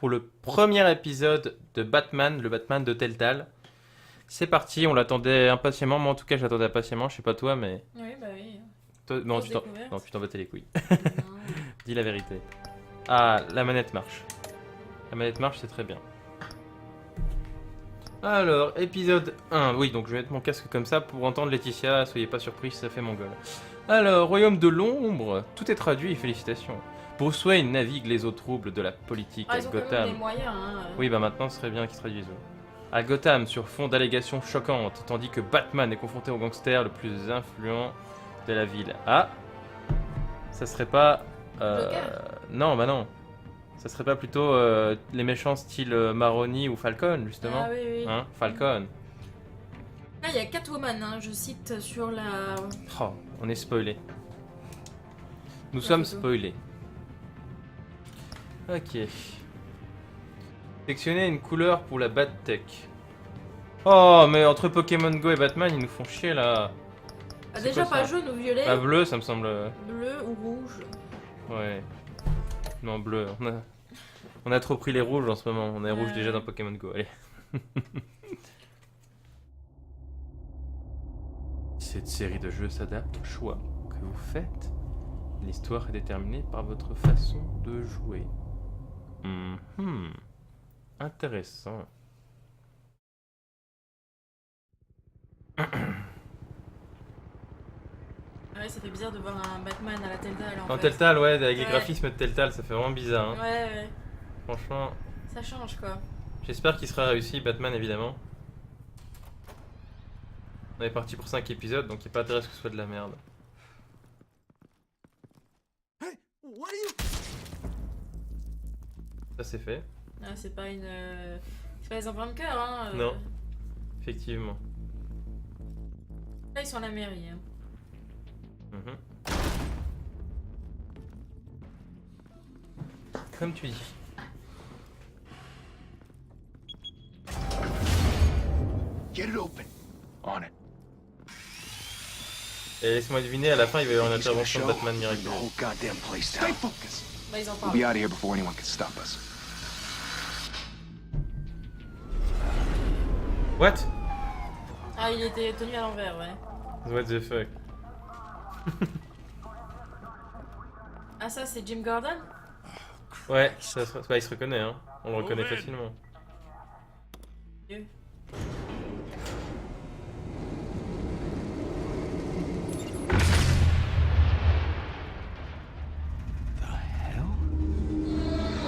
pour le premier épisode de Batman, le Batman de Telltale. C'est parti, on l'attendait impatiemment, moi en tout cas je l'attendais impatiemment, je sais pas toi mais... Oui, bah oui. Toi, non, Grosse découverte. non, tu t'en battais les couilles. Non. Dis la vérité. Ah, la manette marche. La manette marche, c'est très bien. Alors, épisode 1. Oui, donc je vais mettre mon casque comme ça pour entendre Laetitia, soyez pas surpris, ça fait mon gueule. Alors, Royaume de l'ombre, tout est traduit, félicitations. Bruce Wayne navigue les eaux troubles de la politique Ah, à ils ont quand même Gotham. des moyens, hein. Oui, bah maintenant ce serait bien qu'ils se traduisent. À Gotham, sur fond d'allégations choquantes, tandis que Batman est confronté au gangster le plus influent de la ville. Ah, ça serait pas... non, bah non. Ça serait pas plutôt les méchants style Maroni ou Falcon, justement. Ah oui, oui. Hein, Falcon. Là, il y a Catwoman, hein, je cite sur la... Oh, on est spoilé. Nous La sommes photo. spoilés. Ok. Sélectionner une couleur pour la Bat-Tech. Oh, mais entre Pokémon Go et Batman, ils nous font chier là. Ah, C'est déjà quoi, pas ça? jaune ou violet, Bah, bleu, ça me semble. bleu ou rouge. Ouais. Non, bleu. On a trop pris les rouges en ce moment. On est rouge Ouais. déjà dans Pokémon Go. Allez. Cette série de jeux s'adapte au choix que vous faites. L'histoire est déterminée par votre façon de jouer. Intéressant. Ouais, ça fait bizarre de voir un Batman à la Telltale en En fait. Telltale, ouais, avec les Ouais. graphismes de Telltale, ça fait vraiment bizarre. Hein. Ouais, ouais. Franchement, Ça change quoi. j'espère qu'il sera réussi, Batman évidemment. On est parti pour 5 épisodes, donc il n'y a pas intérêt à ce que ce soit de la merde. Ça c'est fait. Ah, c'est pas une... C'est pas les enfants de cœur, hein. Non. Effectivement. Là, ils sont à la mairie. Hein. Mhm. Comme tu dis. Get it open. On it. Et laisse-moi deviner, à la fin il va y avoir une He's gonna intervention de show Batman the miraculeuse. whole goddamn place down. Stay focused. Bah, ils en We'll parlent. be out of here before anyone can stop us. What? Ah, il était tenu à l'envers, ouais. What the fuck? Ah, ça, c'est Jim Gordon? Ouais, bah, il se reconnaît, hein. On le reconnaît facilement. Dieu.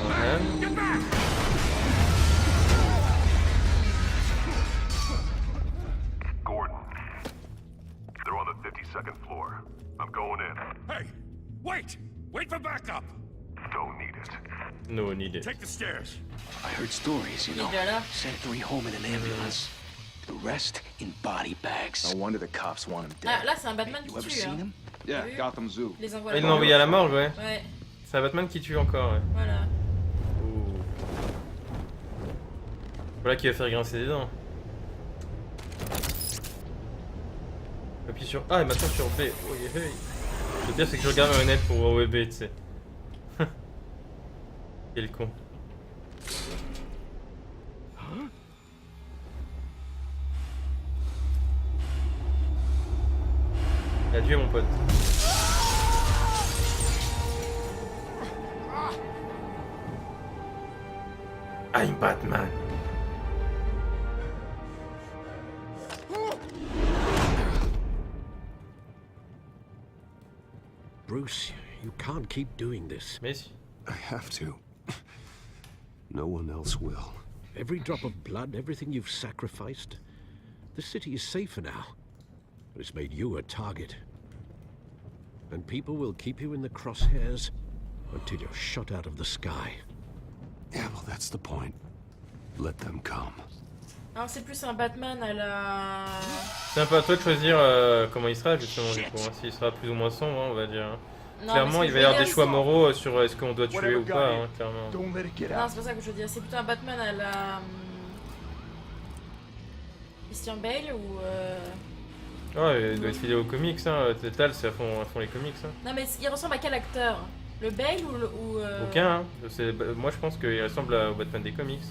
Ouais. Gordon. They're on the 52nd floor. I'm going in. Hey! Wait! Wait for backup! Don't need it. No, need it. Take the stairs. I heard stories, you Il know. est déjà là. Sent 3 home in an ambulance. The rest in body bags. No wonder the cops want him Ah, dead. là, c'est un Batman You qui ever tue, seen hein. him? Yeah, Oui. Gotham Zoo. Les envoie Ah, il là. l'a envoyé à la morgue, ouais. Ouais, C'est un Batman qui tue encore, ouais. voilà. Ouh. Voilà qui va faire grincer des dents. Appuie sur A et maintenant sur B. Oh, yeah, hey. Le pire c'est que je regarde ma manette pour voir où est B, tu sais. Quel con. Adieu mon pote. I'm Batman. Bruce, you can't keep doing this. Mais si. I have to. No one else will. Every drop of blood, everything you've sacrificed. The city is safer now. But it's made you a target. And people will keep you in the crosshairs until you're shot out of the sky. Yeah, well, that's the point. Let them come. Alors, c'est plus un Batman à la... C'est un peu à toi de choisir comment il sera justement du coup. Hein. S'il sera plus ou moins sombre, hein, on va dire. Non, Clairement, mais il ce va que y avoir je veux des choix dire, moraux sur est-ce qu'on doit tuer Whatever ou got pas, in. hein, clairement. Don't let it get Non, out. c'est pas ça que je veux dire. C'est plutôt un Batman à la... Christian Bale ou... Ouais, il doit être fidèle aux comics, hein. Telltale, c'est à fond les comics. Hein. Non, mais il ressemble à quel acteur? Le Bale ou Aucun, hein. Moi je pense qu'il ressemble au Batman des comics.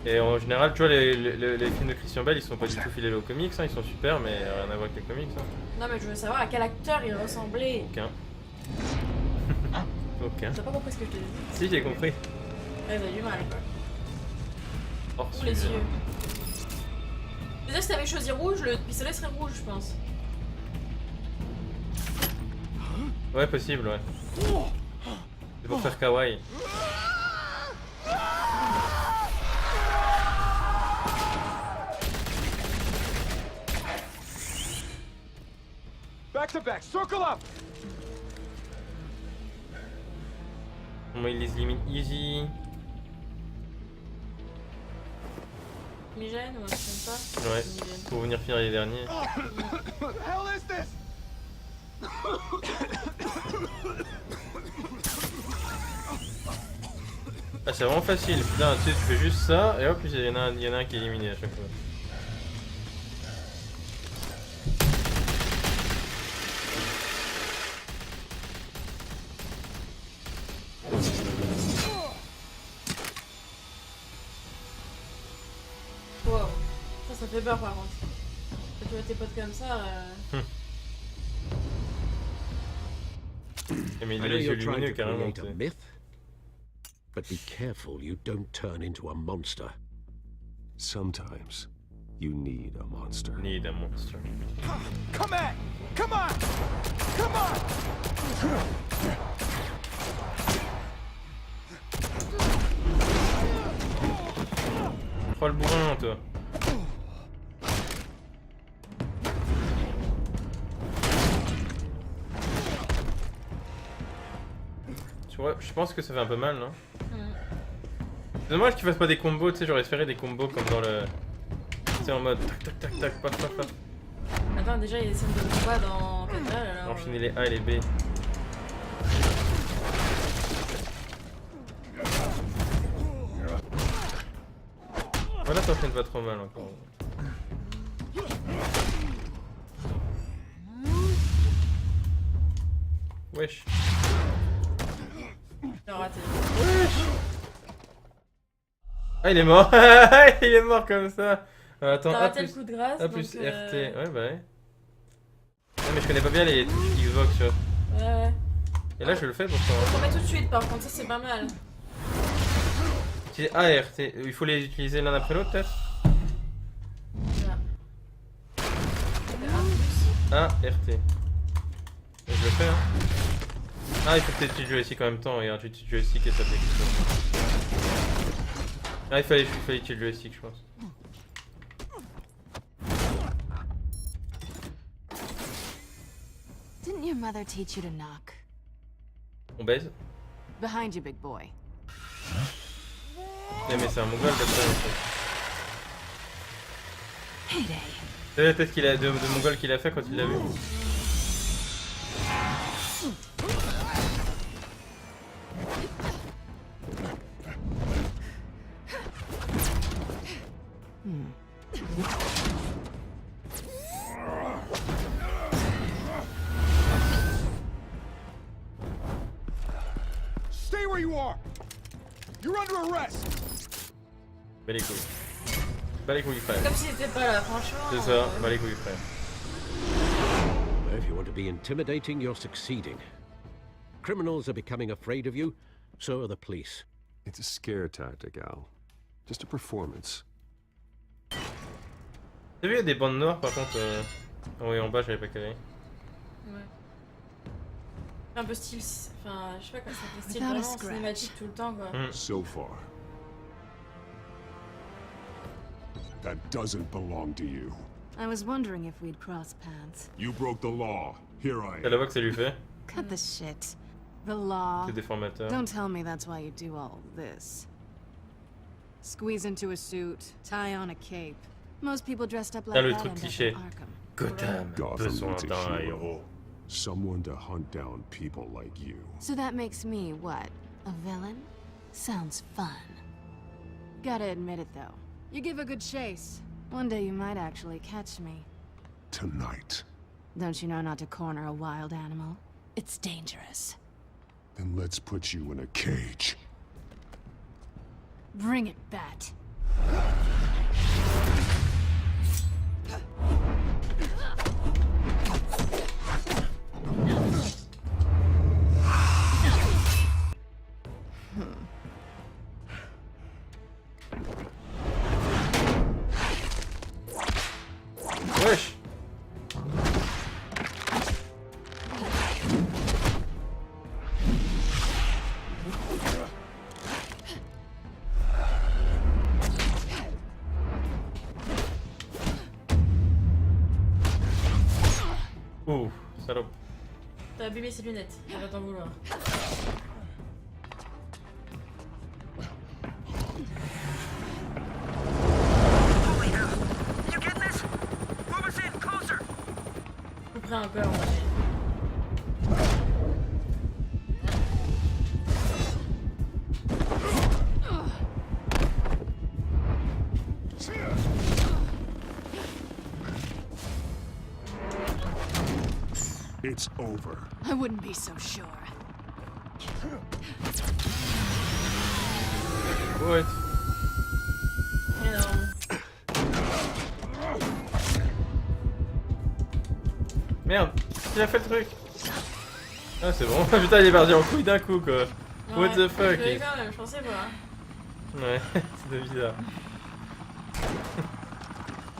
Et en général, tu vois, les films de Christian Bale, ils sont pas du tout fidèles aux comics, hein, ils sont super, mais rien à voir avec les comics. Hein. Non, mais je veux savoir à quel acteur il ressemblait. Aucun. Aucun. T'as pas compris ce que je te dis? Si, j'ai compris. Ouais, t'as du mal, quoi. Hors Ou les sujet. yeux. Déjà, si t'avais choisi rouge, le pistolet serait rouge, je pense. Ouais, possible, ouais. C'est pour faire kawaii. Back to back, circle up! Comment ils les éliminent easy. Migène ou un truc comme ça? Ouais, Migène. pour venir finir les derniers. What the hell is this? Ah, c'est vraiment facile. Putain, tu sais, tu fais juste ça, et hop, il y en a un qui est éliminé à chaque fois. Wow. Ça fait peur par contre. Quand tu vois tes potes comme ça. Mais il I a know les yeux you're trying lumineux to carrément. create a myth, but be careful you don't turn into a monster. Sometimes you need a monster. Need a monster. Come at! Come on! Come on! Prends le bourrin, toi. Tu vois, je pense que ça fait un peu mal, non? C'est dommage qu'ils fassent pas des combos, tu sais, j'aurais espéré des combos comme dans le... Tu sais, en mode tac tac tac tac, paf paf paf. Attends, déjà il y a des scènes de combat dans Telltale alors. Enchaîner les A et les B. Voilà, t'enchaînes pas trop mal encore. Wesh. J'ai raté. Ah, il est mort. Il est mort comme ça. Attends, T'as A raté le plus, coup de grâce. A plus donc, RT. Ouais, bah ouais. Non, mais je connais pas bien les trucs Xbox, tu vois. Ouais. Et là, je le fais pourtant. Faut mettre tout de suite par contre, ça c'est pas mal. C'est A, RT. Il faut les utiliser l'un après l'autre, peut-être? Là. A, RT. Et je le fais, hein. Ah, il faut peut-être utiliser le joystick en même temps. Regarde, j'utilise le joystick et ça fait quelque chose. Ah, il fallait utiliser le joystick, je pense. Didn't your mother teach you to knock? On baise? Behind you, big boy. Ouais, mais c'est un mongol, Batman, en fait. Heyday. C'est la tête qu'il a, de mongol qu'il a fait quand il l'a vu. Stay where you are! You're under arrest! Bas les couilles. Bas les couilles, frère. Comme si c'était pas là, franchement. C'est ça, bas les couilles, frère. If you want to be intimidating, you're succeeding. Criminals are becoming afraid of you, so are the police. It's a scare tactic, Al. Just a performance. T'as vu, il y a des bandes noires par contre. Oui, en bas, j'avais pas calé. Ouais. Un peu style. Enfin, je sais pas quoi, ça fait style Without a vraiment scratch. cinématique tout le temps quoi. So far. That doesn't belong to you. I was wondering if we'd cross paths. You broke the law. Here I T'as la am. voix que ça lui fait. Cut the shit. The law. C'est déformateur. Don't tell me that's why you do all this. Squeeze into a suit, tie on a cape. Most people dressed up like Ah, le that truc end up cliché. in Arkham. Gotham, Gotham besoin needs a d'un hero. héros. Someone to hunt down people like you. So that makes me, what, a villain? Sounds fun. Gotta admit it though. You give a good chase. One day you might actually catch me. Tonight. Don't you know not to corner a wild animal? It's dangerous. Then let's put you in a cage. Bring it, Bat. Wesh. Ouh, salope. T'as abîmé ses lunettes, elle va t'en vouloir. Plus près encore, on va dire. It's over. I wouldn't be so sure. What? Énorme. Merde, il a fait le truc. Ah c'est bon, putain il est parti en couille d'un coup quoi. What the fuck? Je quand même, je pensais pas. Ouais, c'était bizarre.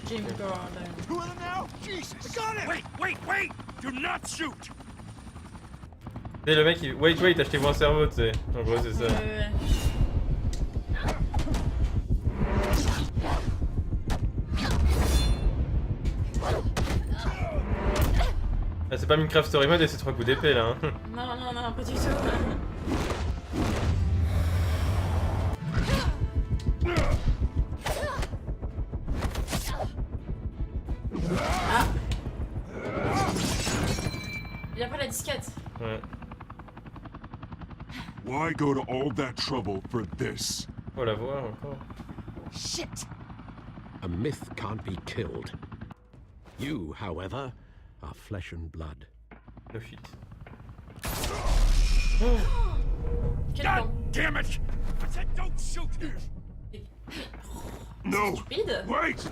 Jim Gordon. Who are them now? Jesus! I got it! Wait! Do not shoot! Et le mec il... Wait, achetez-vous un cerveau, tu sais. En gros c'est ça. Ouais. Ah, c'est pas Minecraft Story Mode et c'est 3 coups d'épée là. Hein. Non, pas du tout. Ah! Il a pas la disquette. Ouais. Why go to all that trouble for this? Faut la voir encore. Shit! A myth can't be killed. You, however, are flesh and blood. No shit. Quel God con. damn it! I said don't shoot! No! Stupide. Wait!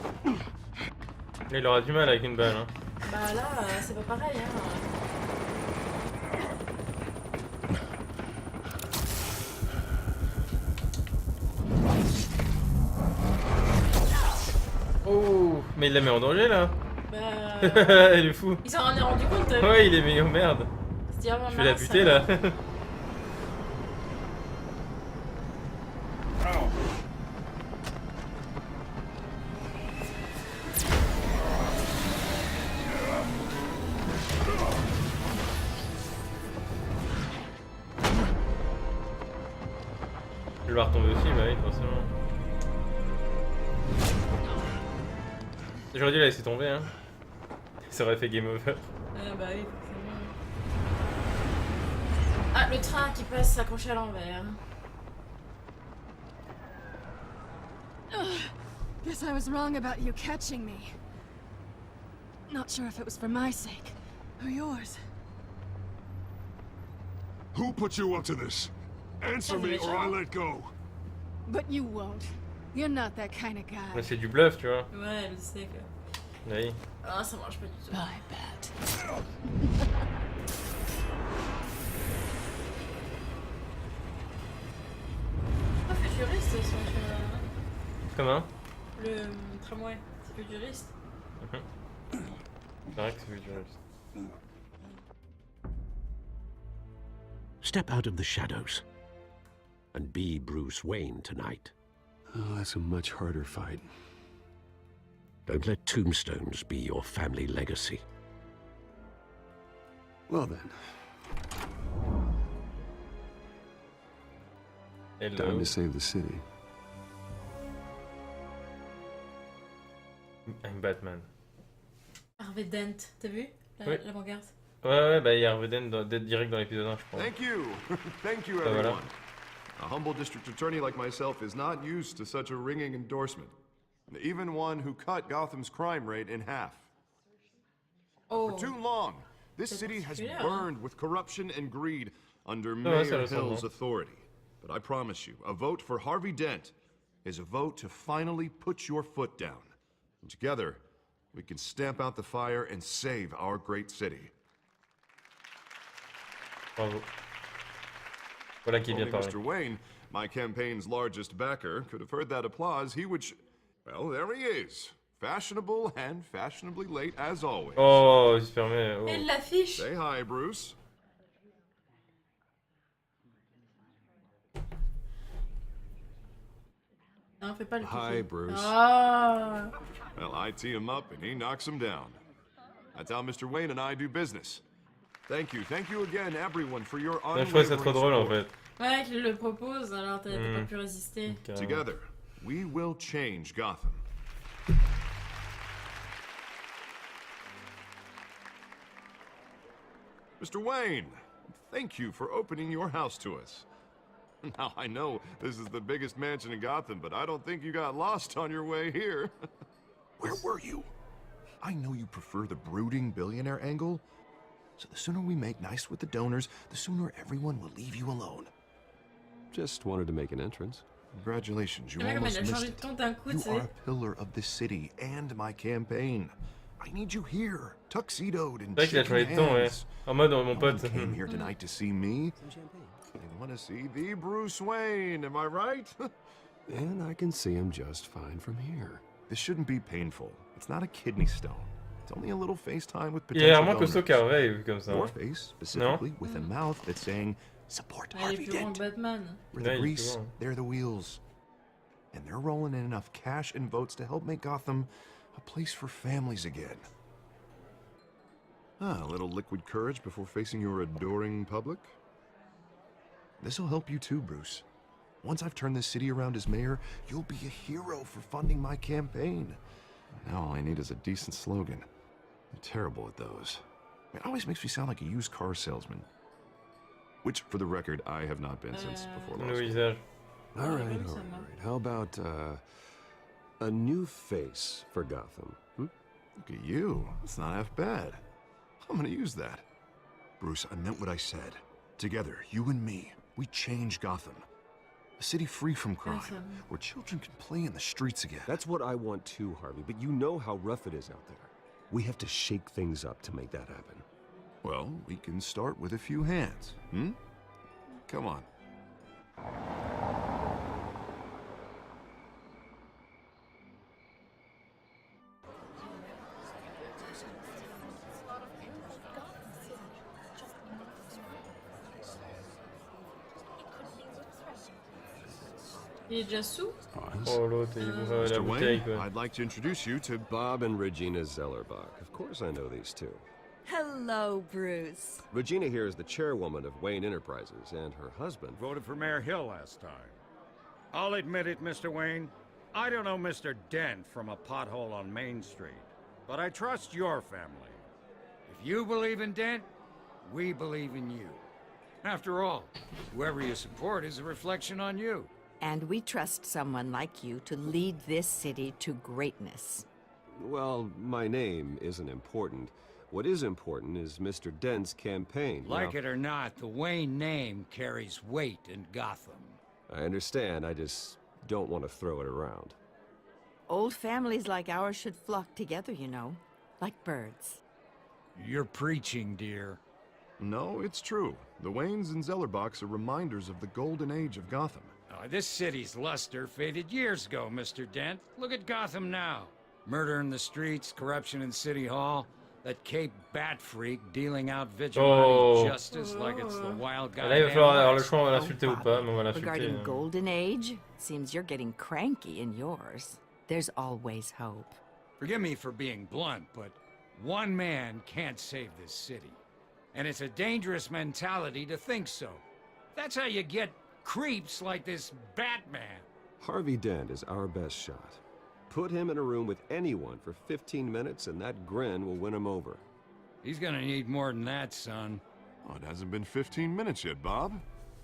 Là, il aura du mal avec une balle. Hein. Bah là, c'est pas pareil, hein. Oh, mais il la met en danger là. Bah... Il est fou. Il s'en est rendu compte. Ouais, il est mis en merde. C'est vraiment Je vais la mince, buter ça. là. Je vais retomber aussi, bah oui, forcément. J'aurais dû la laisser tomber, hein. Ça aurait fait game over. Bah oui, forcément. Ah, le train qui passe s'accroche à l'envers. Guess I was wrong about you catching me. Not sure if it was for my sake or yours. Who put you up to this? Answer me or I let go. But you won't. You're not that kind of guy. Mais c'est du bluff, tu vois. Ouais, je sais que... Oui. Ah, ça marche pas du tout. Bye, Bat. Pas futuriste son chemin. Comment? Le tramway, c'est futuriste. C'est vrai que c'est futuriste. Step out of the shadows and be Bruce Wayne tonight. Oh, that's a much harder fight. Don't let tombstones be your family legacy. Well then, time Hello. to save the city. I'm Batman. Harvey Dent, t'as vu Oui. l'avant-garde? Ouais, bah il y a Harvey Dent direct dans l'épisode 1, je crois. Thank you. Thank you, Bah, voilà. everyone. A humble district attorney like myself is not used to such a ringing endorsement. Even one who cut Gotham's crime rate in half. Oh. For too long, this C'est city has particulier, hein. burned with corruption and greed, under Ouais, ça Mayor ressemble, Hill's hein. authority. But I promise you, a vote for Harvey Dent is a vote to finally put your foot down. And together, we can stamp out the fire and save our great city. Bravo. Voilà qui est bien Only parlé. Mr. Wayne, my campaign's largest backer, could have heard that applause. He would. Well, there he is. Fashionable and fashionably late as always. Oh, il se permet. Oh. Elle l'affiche. Say hi, Bruce. Non, fais pas le Hi, kiki. Bruce. Ah. Well, I tee him up and he knocks him down. That's how Mr. Wayne and I do business. Thank you again, everyone, for your Je trouvais ça trop drôle en support. fait. Ouais, qu'il le propose, alors t'as pas pu résister. Carrément. Together, we will change Gotham. Mr. Wayne, thank you for opening your house to us. Now, I know this is the biggest mansion in Gotham, but I don't think you got lost on your way here. Where were you? I know you prefer the brooding billionaire angle, so the sooner we make nice with the donors, the sooner everyone will leave you alone. Just wanted to make an entrance. Congratulations, you C'est vrai comme almost elle a missed changé de it. ton d'un coup, You tu are sais. a pillar of this city and my campaign. I need you here, tuxedoed and C'est vrai qu'il a changé de ton, ouais. hands. En mode, mon No one pote. came here tonight to see me. They want to see the Bruce Wayne, am I right? And I can see him just fine from here. This shouldn't be painful. It's not a kidney stone. It's only a little FaceTime with Il est potential vraiment costaud donors. qu'Harvey, vu comme ça. Your face, specifically, with a mouth that's saying, support Elle est Harvey plus grande Dent. que Batman. We're Ouais, the il est grease, plus grand. they're the wheels. And they're rolling in enough cash and votes to help make Gotham a place for families again. Ah, a little liquid courage before facing your adoring public? This'll help you too, Bruce. Once I've turned this city around as mayor, you'll be a hero for funding my campaign. Now all I need is a decent slogan. I'm terrible at those. It always makes me sound like a used car salesman. Which, for the record, I have not been since before law Le school. visage. All right, comme all ça, right, moi. all right. How about a new face for Gotham? Hmm? Look at you. It's not half bad. I'm gonna use that. Bruce, I meant what I said. Together, you and me, we change Gotham. A city free from crime, Awesome. where children can play in the streets again. That's what I want too, Harvey, but you know how rough it is out there. We have to shake things up to make that happen. Well, we can start with a few hands, hmm? Come on. Il est déjà sous. Oh, l'autre, il boit la Mr. bouteille, Wayne, quoi. I'd like to introduce you to Bob and Regina Zellerbach. Of course I know these two. Hello, Bruce. Regina here is the chairwoman of Wayne Enterprises, and her husband... Voted for Mayor Hill last time. I'll admit it, Mr. Wayne. I don't know Mr. Dent from a pothole on Main Street, but I trust your family. If you believe in Dent, we believe in you. After all, whoever you support is a reflection on you. And we trust someone like you to lead this city to greatness. Well, my name isn't important. What is important is Mr. Dent's campaign. Like Now, it or not, the Wayne name carries weight in Gotham. I understand, I just don't want to throw it around. Old families like ours should flock together, you know, like birds. You're preaching, dear. No, it's true. The Waynes and Zellerbachs are reminders of the golden age of Gotham. This city's luster faded years ago, Mr. Dent. Look at Gotham now. Murder in the streets, corruption in City Hall, that Cape Bat freak dealing out vigilante justice like it's the wild guy. Là, il va falloir avoir le choix, on va l'insulter ou pas, mais on va l'insulter. Regarding Golden Age, seems you're getting cranky in yours. There's always hope. Forgive me for being blunt, but one man can't save this city. And it's a dangerous mentality to think so. That's how you get creeps like this Batman. Harvey Dent is our best shot. Put him in a room with anyone for 15 minutes and that grin will win him over. He's gonna need more than that, son. Oh, it hasn't been 15 minutes yet, Bob.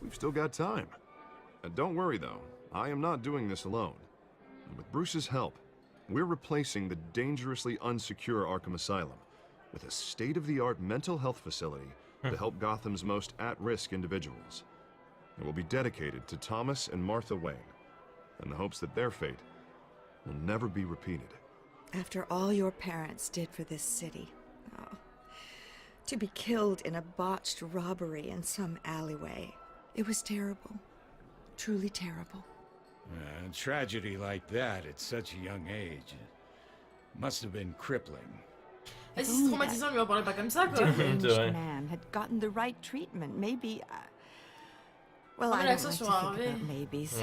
We've still got time. Don't worry, though. I am not doing this alone. And with Bruce's help, we're replacing the dangerously unsecure Arkham Asylum with a state-of-the-art mental health facility to help Gotham's most at-risk individuals. It will be dedicated to Thomas and Martha Wayne, in the hopes that their fate will never be repeated. After all your parents did for this city, oh, to be killed in a botched robbery in some alleyway, it was terrible. Truly terrible. A tragedy like that at such a young age must have been crippling. C'est traumatisant de lui en parler pas comme ça, quoi. Deranged man had gotten the right treatment. Maybe. Well, I don't like to think about maybes.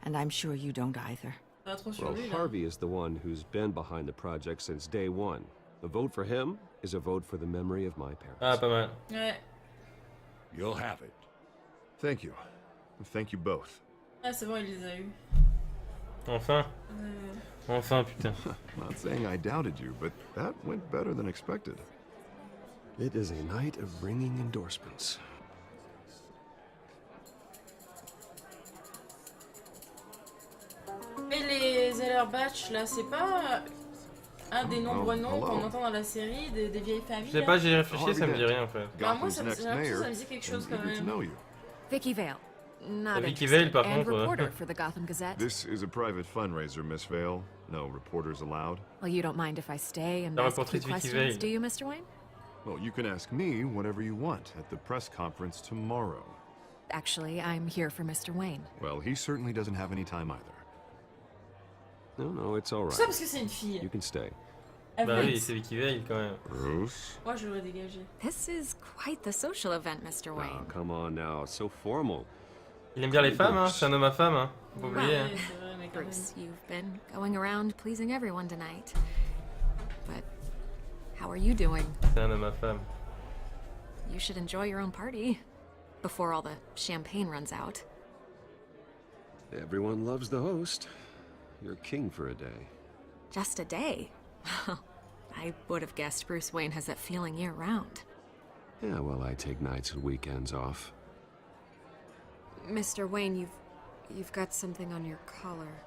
And I'm sure you don't either. Well, Harvey is the one who's been behind the project since day one. A vote for him is a vote for the memory of my parents. Ah, pas mal. Ouais. You'll have it. Thank you. Thank you both. Ah, c'est bon, il les a eu. Enfin. Enfin, putain. Not saying I doubted you, but that went better than expected. It is a night of ringing endorsements. Mais les Ellerbatch, là, c'est pas un des nombreux noms qu'on entend dans la série des vieilles familles. Je sais pas, j'ai réfléchi, ça me dit rien en fait. Bah, moi, ça me dit quelque chose quand même. Vicky Vale. Not Vicky Vale, par and contre. reporter for the Gotham Gazette. This is a private fundraiser, Miss Vale. No reporters allowed. Well, you don't mind if I stay and La ask a few reportrice Vicky questions, Vale. do you, Mr. Wayne? Well, you can ask me whatever you want at the press conference tomorrow. Actually, I'm here for Mr. Wayne. Well, he certainly doesn't have any time either. No, it's all right. Ça parce que c'est une fille. You can stay. Bah oui, c'est Vicky Vale quand même. Bruce? Moi, je l'aurais dégagé. This is quite the social event, Mr. Wayne. Oh, come on now, it's so formal. Il aime bien les femmes, hein. C'est un homme à femme, hein. Faut pas oublier. Ouais, c'est vrai, mais quand même. Bruce, you've been going around pleasing everyone tonight. But how are you doing? C'est un homme à femme. You should enjoy your own party before all the champagne runs out. Everyone loves the host. You're king for a day. Just a day? I would have guessed Bruce Wayne has that feeling year-round. Yeah, well, I take nights and weekends off. Mr. Wayne, you've got something on your collar.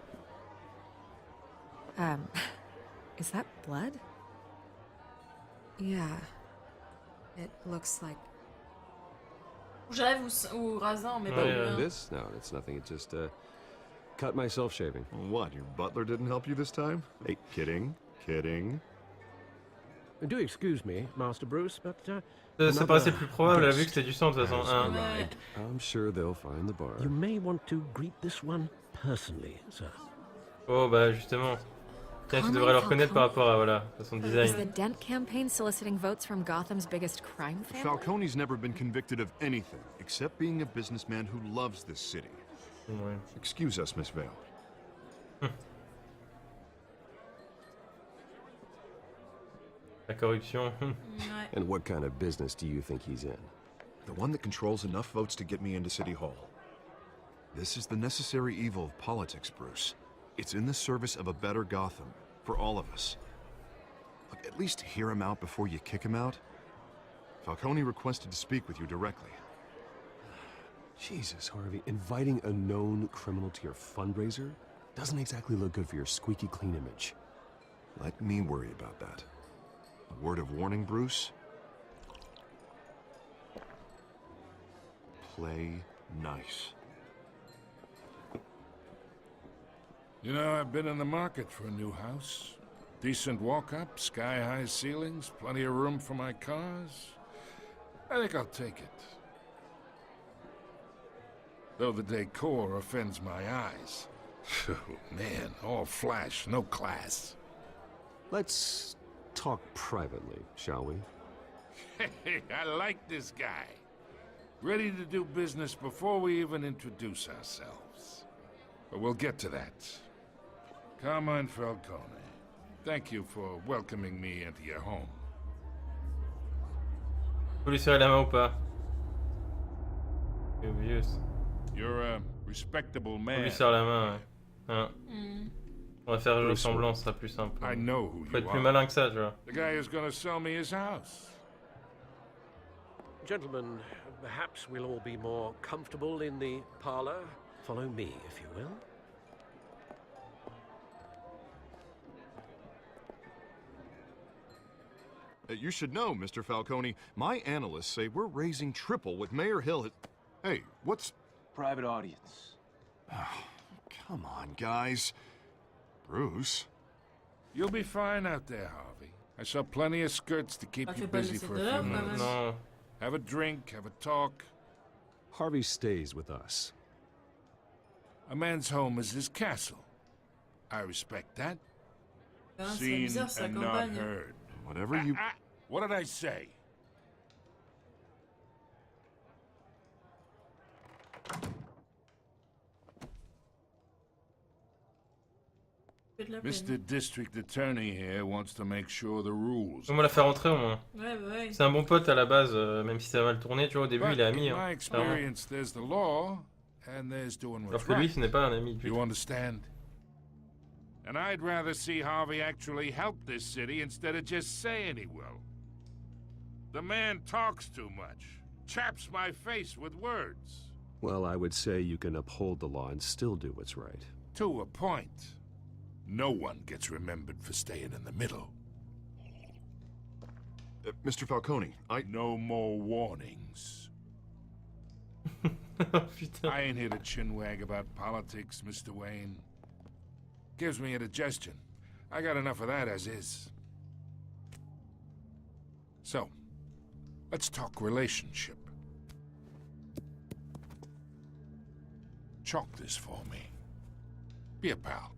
Is that blood? Yeah. It looks like... J'arrive ou rasant, mais pas Yeah. bien. This? No, it's nothing. It just, cut myself shaving. What, your butler didn't help you this time? Hey, kidding. Do excuse me, Master Bruce, but Ça paraissait plus probable, vu que c'était du sang de toute façon. Hein. arrived. I'm sure they'll find the bar. You may want to greet this one personally, sir. Oh bah justement. Tiens, tu devrais le reconnaître par rapport à son Is the design. Dent campaign soliciting votes from Gotham's biggest crime family? Falcone's never been convicted of anything except being a businessman who loves this city. Ouais. Excuse us, Miss Vale. La corruption. Ouais. And what kind of business do you think he's in? The one that controls enough votes to get me into City Hall. This is the necessary evil of politics, Bruce. It's in the service of a better Gotham, for all of us. Look, at least hear him out before you kick him out. Falcone requested to speak with you directly. Jesus, Harvey, inviting a known criminal to your fundraiser doesn't exactly look good for your squeaky clean image. Let me worry about that. A word of warning, Bruce? Play nice. You know, I've been in the market for a new house. Decent walk-up, sky-high ceilings, plenty of room for my cars. I think I'll take it. Though the decor offends my eyes. Oh, man, all flash, no class. Let's talk privately, shall we? Hey, I like this guy. Ready to do business before we even introduce ourselves. But we'll get to that. Carmine Falcone, thank you for welcoming me into your home. Faut lui serrer la main ou pas? C'est obvious. You're a respectable Faut man. lui serrer la main, ouais. Hein. On va faire jouer semblant, ce sera plus simple. I know who Faut you être plus are. malin que ça, tu vois. The guy who's gonna sell me his house. Gentlemen, perhaps we'll all be more comfortable in the parlor. Follow me, if you will. You should know, Mr. Falcone. My analysts say we're raising triple what Mayor Hill had... Hey, what's... Private audience. Oh, come on, guys. Bruce? You'll be fine out there, Harvey. I saw plenty of skirts to keep you busy for a few minutes. No. Have a drink, have a talk. Harvey stays with us. A man's home is his castle. I respect that. Seen and not heard. Whatever you... What did I say? Mr. District Attorney here wants to make sure the rules. On va la faire rentrer au moins. Ouais, bah ouais. C'est un bon pote à la base, même si ça a mal tourné, tu vois, au début il est ami. In my experience, there's the law, and there's doing what's Alors que lui, right. ce n'est pas un ami. You understand? And I'd rather see Harvey actually help this city instead of just saying he will. The man talks too much, chaps my face with words. Well, I would say you can uphold the law and still do what's right. To a point. No one gets remembered for staying in the middle. Mr. Falcone, No more warnings. Putain. I ain't here to chinwag about politics, Mr. Wayne. Gives me indigestion. I got enough of that as is. So, let's talk relationship. Chalk this for me. Be a pal.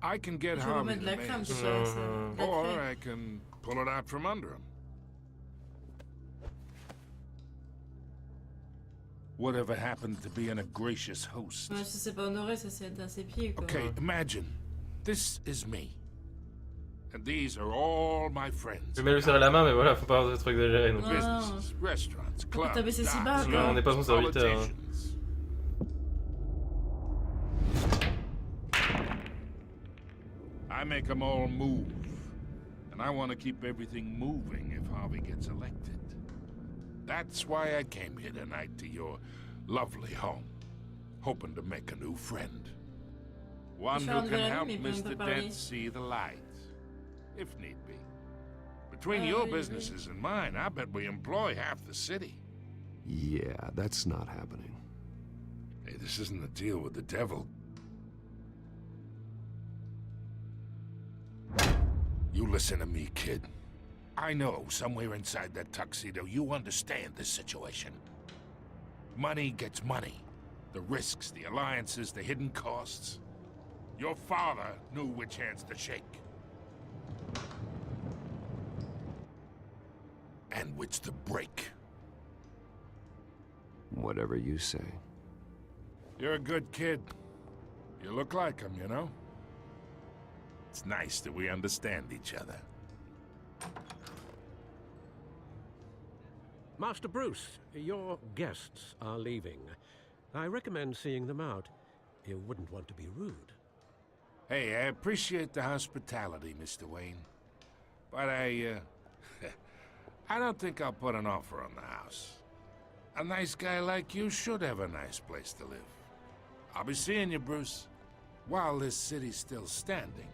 I can get Harvey the mayor's, or I can pull it out from under him. Whatever happened to being a gracious host? Ouais, ça c'est pas honoré, ça c'est à ses pieds quoi. Okay, imagine. This is me. And these are all my friends. Je vais lui serrer la main, mais voilà, faut pas avoir des trucs exagérés non plus. Businesses, restaurants, clubs, T'as baissé si bas, docks, quoi. On n'est pas son serviteur. Hein. I make them all move. And I want to keep everything moving if Harvey gets elected. That's why I came here tonight to your lovely home, hoping to make a new friend. One who can help Mr. Dent see the light, if need be. Between your businesses and mine, I bet we employ half the city. Yeah, that's not happening. Hey, this isn't a deal with the devil. You listen to me, kid. I know somewhere inside that tuxedo you understand this situation. Money gets money. The risks, the alliances, the hidden costs. Your father knew which hands to shake. And which to break. Whatever you say. You're a good kid. You look like him, you know? It's nice that we understand each other. Master Bruce, your guests are leaving. I recommend seeing them out. You wouldn't want to be rude. Hey, I appreciate the hospitality, Mr. Wayne. But I don't think I'll put an offer on the house. A nice guy like you should have a nice place to live. I'll be seeing you, Bruce, while this city's still standing.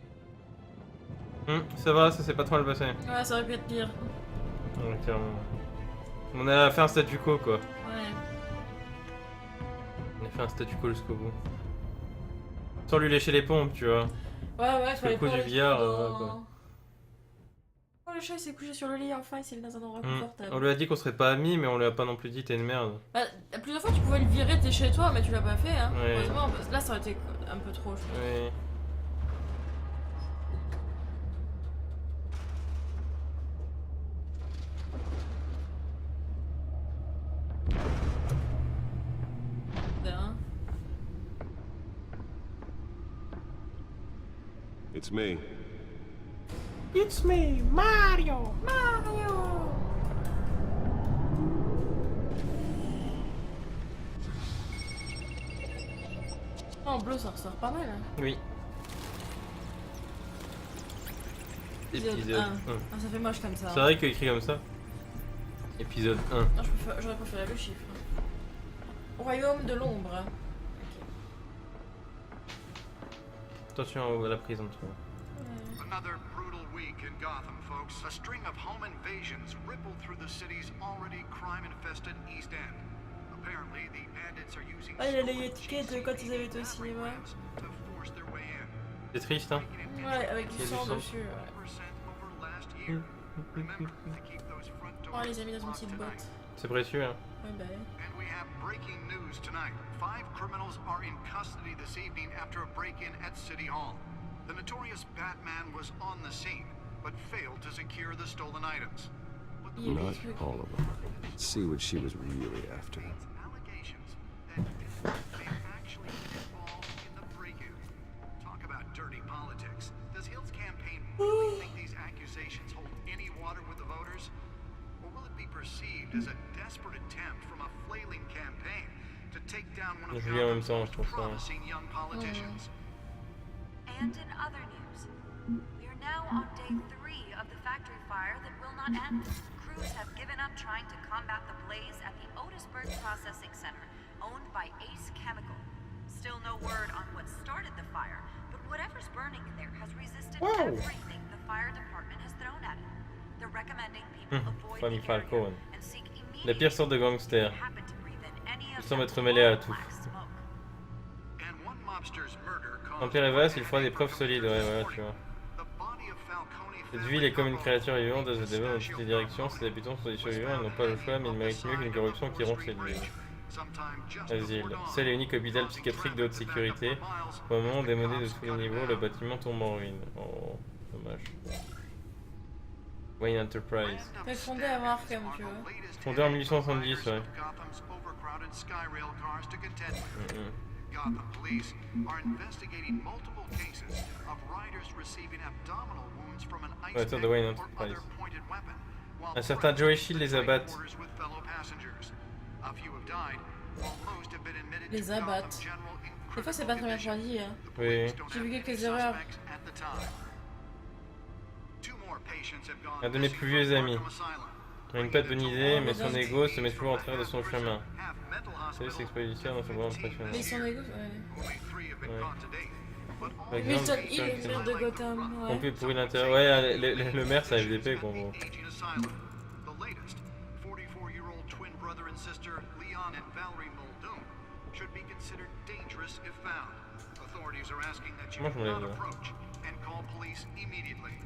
Ça va, ça s'est pas trop mal passé. Ouais, ça aurait pu être pire. Ouais, clairement. On a fait un statu quo quoi. Ouais. On a fait un statu quo jusqu'au bout. Sans lui lécher les pompes, tu vois. Ouais, Parce que le coup du billard, quoi. Oh, le chat il s'est couché sur le lit, enfin il s'est mis dans un endroit confortable. On lui a dit qu'on serait pas amis, mais on lui a pas non plus dit t'es une merde. Bah, plusieurs fois tu pouvais le virer, t'es chez toi, mais tu l'as pas fait, hein. Ouais. Heureusement, parce que là ça aurait été un peu trop, je pense. Oui. It's me. It's me, Mario! Mario! En bleu ça ressort pas mal, hein. Oui. Épisode 1. Ah, ça fait moche comme ça. C'est vrai qu'écrit comme ça. Épisode 1. Non, j'aurais préféré le chiffre. Royaume de l'ombre. Okay. Attention à la prison, tu vois. Another brutal week in Gotham, folks. A string of home invasions rippled through the city's already crime-infested East End. Apparently, the bandits are using il a les étiquettes de quand ils avaient été au cinéma. to force their way in. C'est triste, hein. Ouais, avec du sang dessus. Ouais. Oh, les a mis dans une petite boîte. C'est précieux, hein. Ouais, bah ouais. And we have breaking news tonight. 5 criminals are in custody this evening after a break-in at City Hall. The notorious Batman was on the scene, but failed to secure the stolen items. Not all of them. Let's see what she was really after. Allegations that they actually involved in the break-in. Talk about dirty politics. Does Hill's campaign really think these accusations hold any water with the voters? Or will it be perceived as a desperate attempt from a flailing campaign to take down one of Gotham's most promising young politicians? And in other news, we are now on day 3 of the factory fire that will not end. Crews have given up trying to combat the blaze at the Otisburg Processing Center, owned by Ace Chemical. Still no word on what started the fire, but whatever's burning in there has resisted everything the fire department has thrown at it. They're recommending people avoid the area and seek immediate La pire sorte de gangster. happen to breathe in any Il of semble that être mêlé à tout. black smoke. And one mobster's murder Empire est vaste, il faudra des preuves solides, ouais, voilà, tu vois. Cette ville est comme une créature vivante, elle se développe dans toutes les directions, ses habitants sont des survivants, ils n'ont pas le choix, mais ils méritent mieux qu'une corruption qui ronge cette ville. Asile. Seul et unique hôpital psychiatrique de haute sécurité. Au moment démodé de tous les niveaux, le bâtiment tombe en ruine. Oh, dommage. Wayne Enterprise. T'as fondé à Markham, tu vois. Fondé en 1870, ouais. Gotham police are investigating multiple cases of riders receiving abdominal wounds from an ice Ouais, pick de Wayne or Enterprise. other pointed weapon, while Un certain Joey Shield les abatte. orders with fellow passengers. A few have died, while most have been admitted Les to Gotham abattent. General in Des fois, c'est pas très bien choisi, hein. Oui. J'ai vu quelques erreurs. at the time. 2 more patients have gone Un de mes plus vieux amis. Il n'a pas de bonne idée, mais son ego se met toujours en travers de son chemin. Salut, c'est expéditeur, non, c'est vraiment impressionnant. Mais son égo, ouais. Par Milton exemple, Hill, le maire de Gotham, ouais. Pompé pourri l'intérieur. Ouais, le maire, c'est FDP, quoi, en gros. The latest, 44-year-old twin brother and sister Leon and Valerie Muldoon should be considered dangerous if found. Authorities are asking that you Moi, je me not lève, là. approach and call police immediately.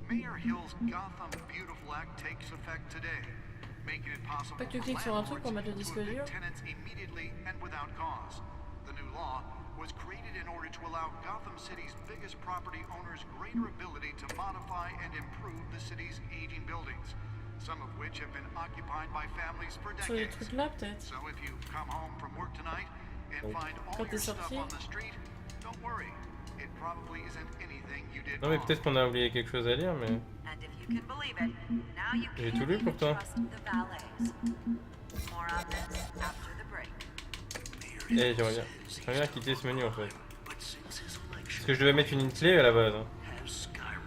Mayor Hill's Gotham Beautiful Act takes effect today, making it possible Pas que tu cliques sur un truc pour mettre le disque dur. tenants immediately and without cause. The new law was created in order to allow Gotham City's biggest property owners greater ability to modify and improve the city's aging buildings, some of which have been occupied by families for Sur les decades. trucs là, peut-être. So if you come home from work tonight and find all Quand your t'es stuff sorti. on the street, don't worry. It probably isn't anything you did Non, mais wrong. peut-être qu'on a oublié quelque chose à lire, mais. And if you can believe it, now you J'ai can't tout lu even pour toi. trust the valets. More on this after the break. Eh, j'aimerais bien quitter ce menu en fait. Parce que je devais mettre une clé à la base. Hein.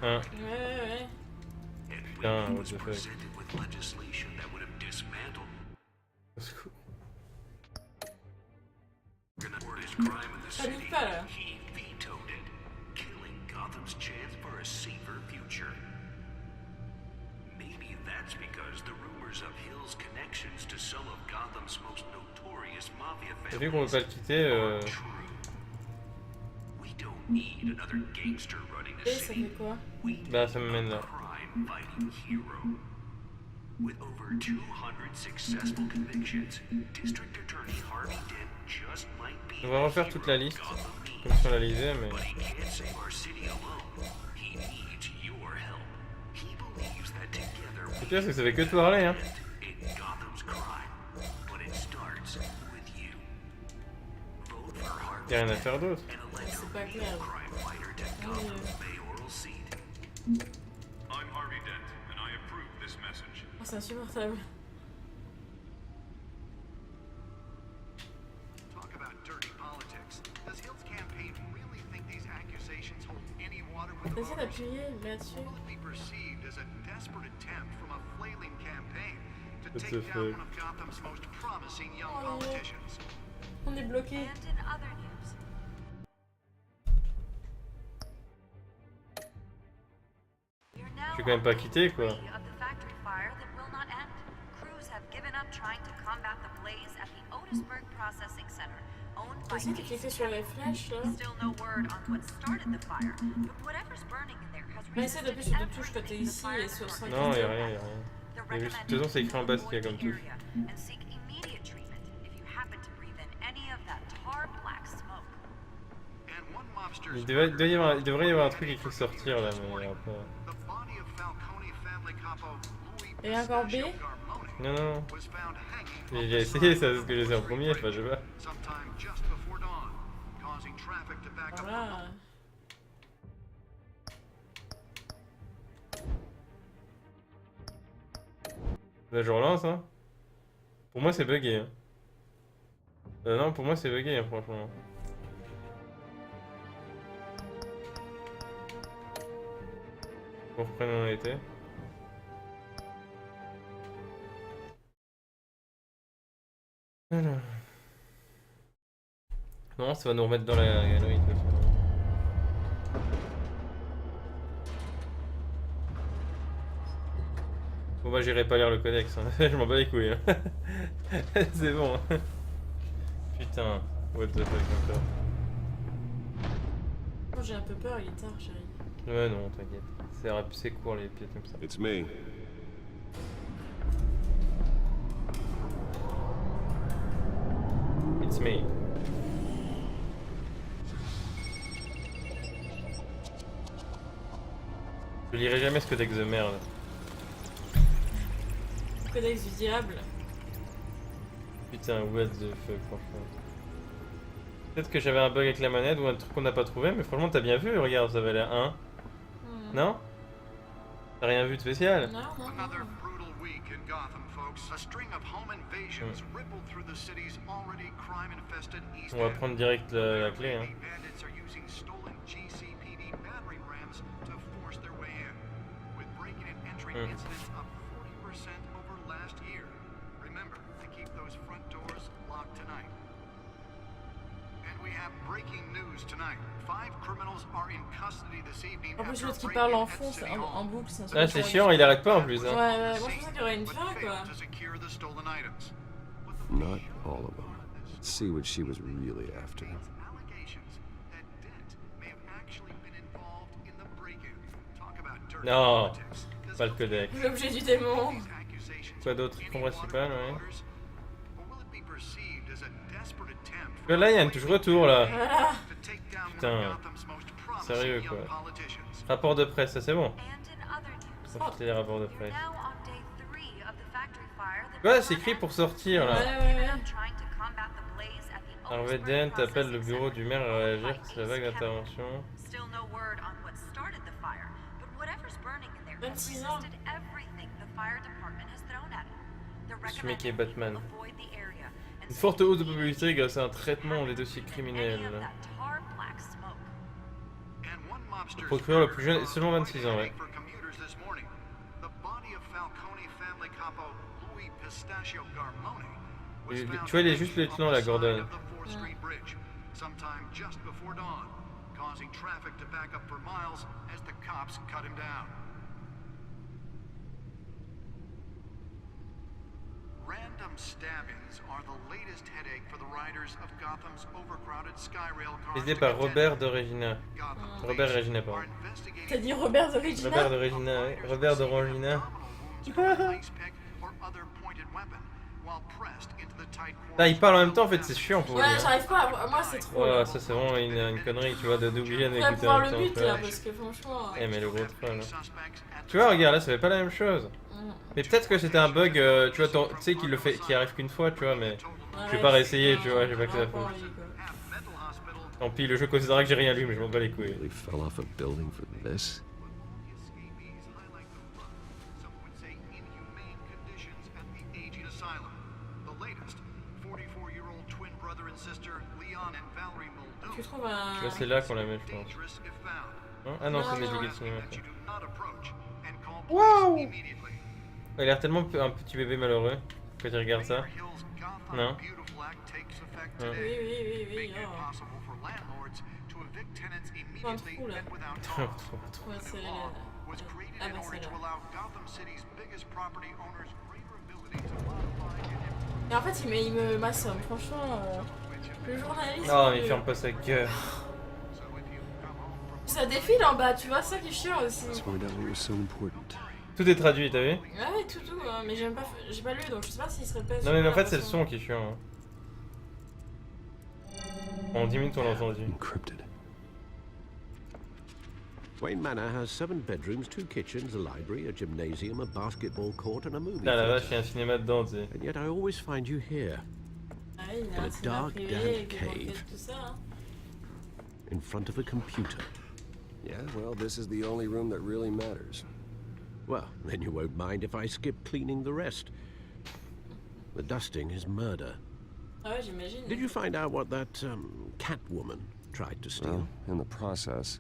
Ouais. Putain, what the fuck. Au secours. Panique pas là. Gotham's chance for a safer future. Maybe that's because the rumors of Hill's connections to some of Gotham's most notorious mafia Et vu qu'on veut pas le quitter, We don't need another gangster running the Et ça city. fait quoi? bah ça me mène là. Crime-fighting hero. With over 200 successful convictions, District Attorney Harvey Dent just might be On va refaire toute la liste, comme si on la lisait, mais. But he can't save our city alone. He needs your help. He believes that together Le pire, c'est que ça fait que de parler, hein. in Gotham's crime. But it starts with you. Vote for Harvey Y'a rien à faire d'autre. C'est pas clair. crime fighter to Gotham's mayoral seat. I'm Harvey Dent, and I approve this message. Oh, c'est insupportable. Talk about dirty politics. Does Hill's campaign really think these accusations hold any water with the T'essaies voters? d'appuyer là-dessus. Will it be perceived as a desperate attempt from a flailing campaign to What take the down fuck? one of Gotham's most promising young Oh, non. politicians? On est bloqué. And in other news, quand même pas quitter quoi. Est-ce que tu cliques sur les flèches là? Mais essaie d'appuyer sur des touches quand t'es ici et sur 5. Non, y'a rien, y'a rien. Mais juste, de toute façon, c'est écrit en bas ce qu'il y a comme touche. Il devrait y avoir un truc écrit sortir là, mais il y a pas. Et encore B? Non, non. J'ai essayé, ça, c'est ce que j'ai essayé en premier, enfin je sais pas. Voilà. Là je relance hein. Pour moi c'est bugué hein. Non pour moi c'est bugué hein, franchement. On reprend où on était. Alors. Non ça va nous remettre dans la galerie de toute façon. Bon bah j'irai pas lire le codex, hein. Je m'en bats les couilles. Hein. C'est bon. Putain, what the fuck encore. Oh, j'ai un peu peur, il est tard, chérie. Ouais non, t'inquiète. C'est court les pieds comme ça. It's me. It's me. Je lirai jamais ce codex de merde. Codex du diable. Putain, what the fuck, franchement. Peut-être que j'avais un bug avec la manette ou un truc qu'on n'a pas trouvé, mais franchement, t'as bien vu, regarde, ça valait 1. Non? T'as rien vu de spécial? Non, non, non. On va prendre direct la clé, hein. En plus, l'autre qui parle en fond, c'est en boucle. Ah, c'est chiant, il arrête pas en plus. Hein. Ouais, moi je pensais qu'il y aurait une fin quoi. Not all of them. Let's see what she was really after. Non, pas le codex. L'objet du démon. Quoi d'autre? Fond principal, ouais. Là, il y a une touche retour là. Voilà. Putain. Sérieux quoi. Rapport de presse, ça c'est bon. Profitez les rapports de presse. Ouais, c'est écrit pour sortir là. Ouais. Harvey Dent appelle le bureau du maire à réagir sur la vague d'intervention. 26 ans. Ce mec est Batman. Une forte hausse de popularité grâce à un traitement des dossiers criminels. Le procureur le plus jeune est seulement 26 ans, ouais. Et, tu vois, il est juste le lieutenant là, Gordon. Random stabbings are the latest headache for the riders of Gotham's overcrowded Skyrail car. Aidé par Robert de Regina. Robert Regina, pardon. T'as dit Robert de Regina? Robert de Regina, ouais. Robert de Regina. Là, il parle en même temps, en fait, c'est chiant pour lui. Ouais, j'arrive pas à... Moi, c'est trop. Ouais, ça, c'est vraiment une connerie, tu vois, d'obliger d'écouter en même temps. Voir le but là, parce que franchement. Eh, mais le gros troll. Tu vois, regarde, là, ça fait pas la même chose. Mais peut-être que c'était un bug, tu vois, tu sais qu'il le fait, qui arrive qu'une fois, tu vois, mais je vais pas réessayer, tu vois, j'ai pas que ça à foutre. Tant pis, le jeu considérera que j'ai rien lu, mais je m'en bats les couilles. Tu trouves un... Là, c'est là qu'on la met, je pense. Hein? Ah non, c'est Medical Cinema. Waouh! Il a l'air tellement un petit bébé malheureux quand tu regardes ça. Non? Oui. Oh. Un trou là. Ouais, c'est là. was created Ah in bah order c'est to là. allow Gotham City's biggest property owners greater ability to modify and improve. Mais en fait, il me m'assomme. Franchement, le journaliste. Non, mais il ferme pas sa gueule. Ça défile en bas, tu vois, ça qui est chiant aussi. Tout est traduit, t'as vu? Ah ouais, tout, hein, mais j'ai pas lu donc je sais pas s'il se répète. Non, mais en fait, c'est le son qui est chiant. Hein. En 10 minutes, on l'a entendu. Encrypted. Wayne Manor has 7 bedrooms, 2 kitchens, a library, a gymnasium, a basketball court, and a movie Putain, la theater. vache, il y a un cinéma dedans, tu sais. And yet I always find you here, Ah oui, il y a in un a cinéma dark, privé damp avec des cave, banquettes, tout ça. Hein. in front of a computer. Yeah, well, this is the only room that really matters. Well, then you won't mind if I skip cleaning the rest. The dusting is murder. Ah ouais, j'imagine. Did you find out what that cat woman tried to steal? Well, in the process.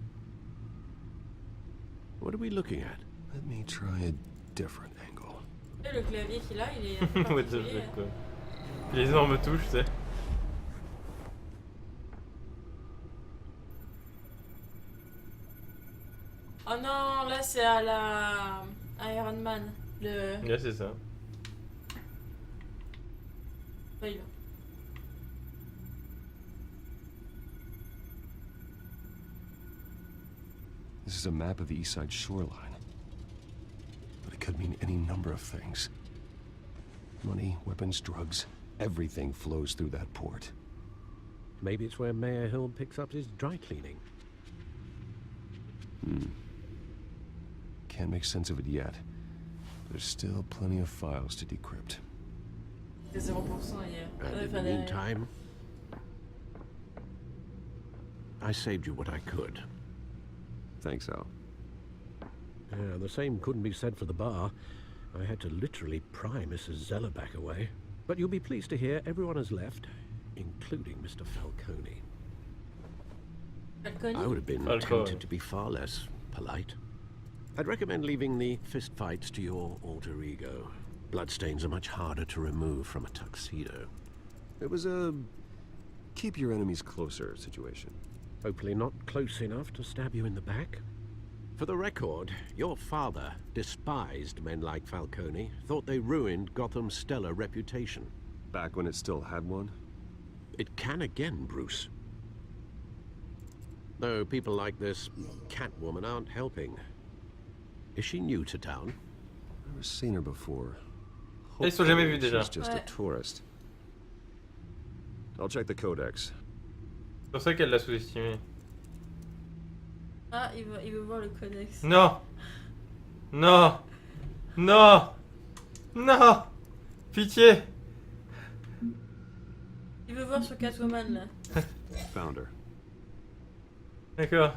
What are we looking at? Let me try a different angle. Et le clavier qu'il a, il est un peu What the particulier. fuck, quoi. Les énormes touches, tu sais. Oh non, là c'est à la Iron Man. Le. Ouais, c'est ça. Oui. This is a map of the East Side shoreline. But it could mean any number of things. Money, weapons, drugs, everything flows through that port. Maybe it's where Mayor Hill picks up his dry cleaning. Can't make sense of it yet. There's still plenty of files to decrypt. C'est 0% hier. And in the meantime, I saved you what I could. Thanks, Al. Yeah, the same couldn't be said for the bar. I had to literally pry Mrs. Zeller back away. But you'll be pleased to hear everyone has left, including Mr. Falcone. I would have been tempted to be far less polite. I'd recommend leaving the fistfights to your alter ego. Bloodstains are much harder to remove from a tuxedo. It was a keep your enemies closer situation. Hopefully not close enough to stab you in the back. For the record, your father despised men like Falcone, thought they ruined Gotham's stellar reputation. Back when it still had one? It can again, Bruce. Though people like this Catwoman aren't helping. Is she new to town? Never seen her before. Ils sont jamais vus déjà. She's just a tourist. I'll check the codex. C'est pour ça qu'elle l'a sous-estimé. Ah, il veut voir le codex. Non! Non! Non! Non! Pitié! Il veut voir sur Catwoman là. Found her. D'accord.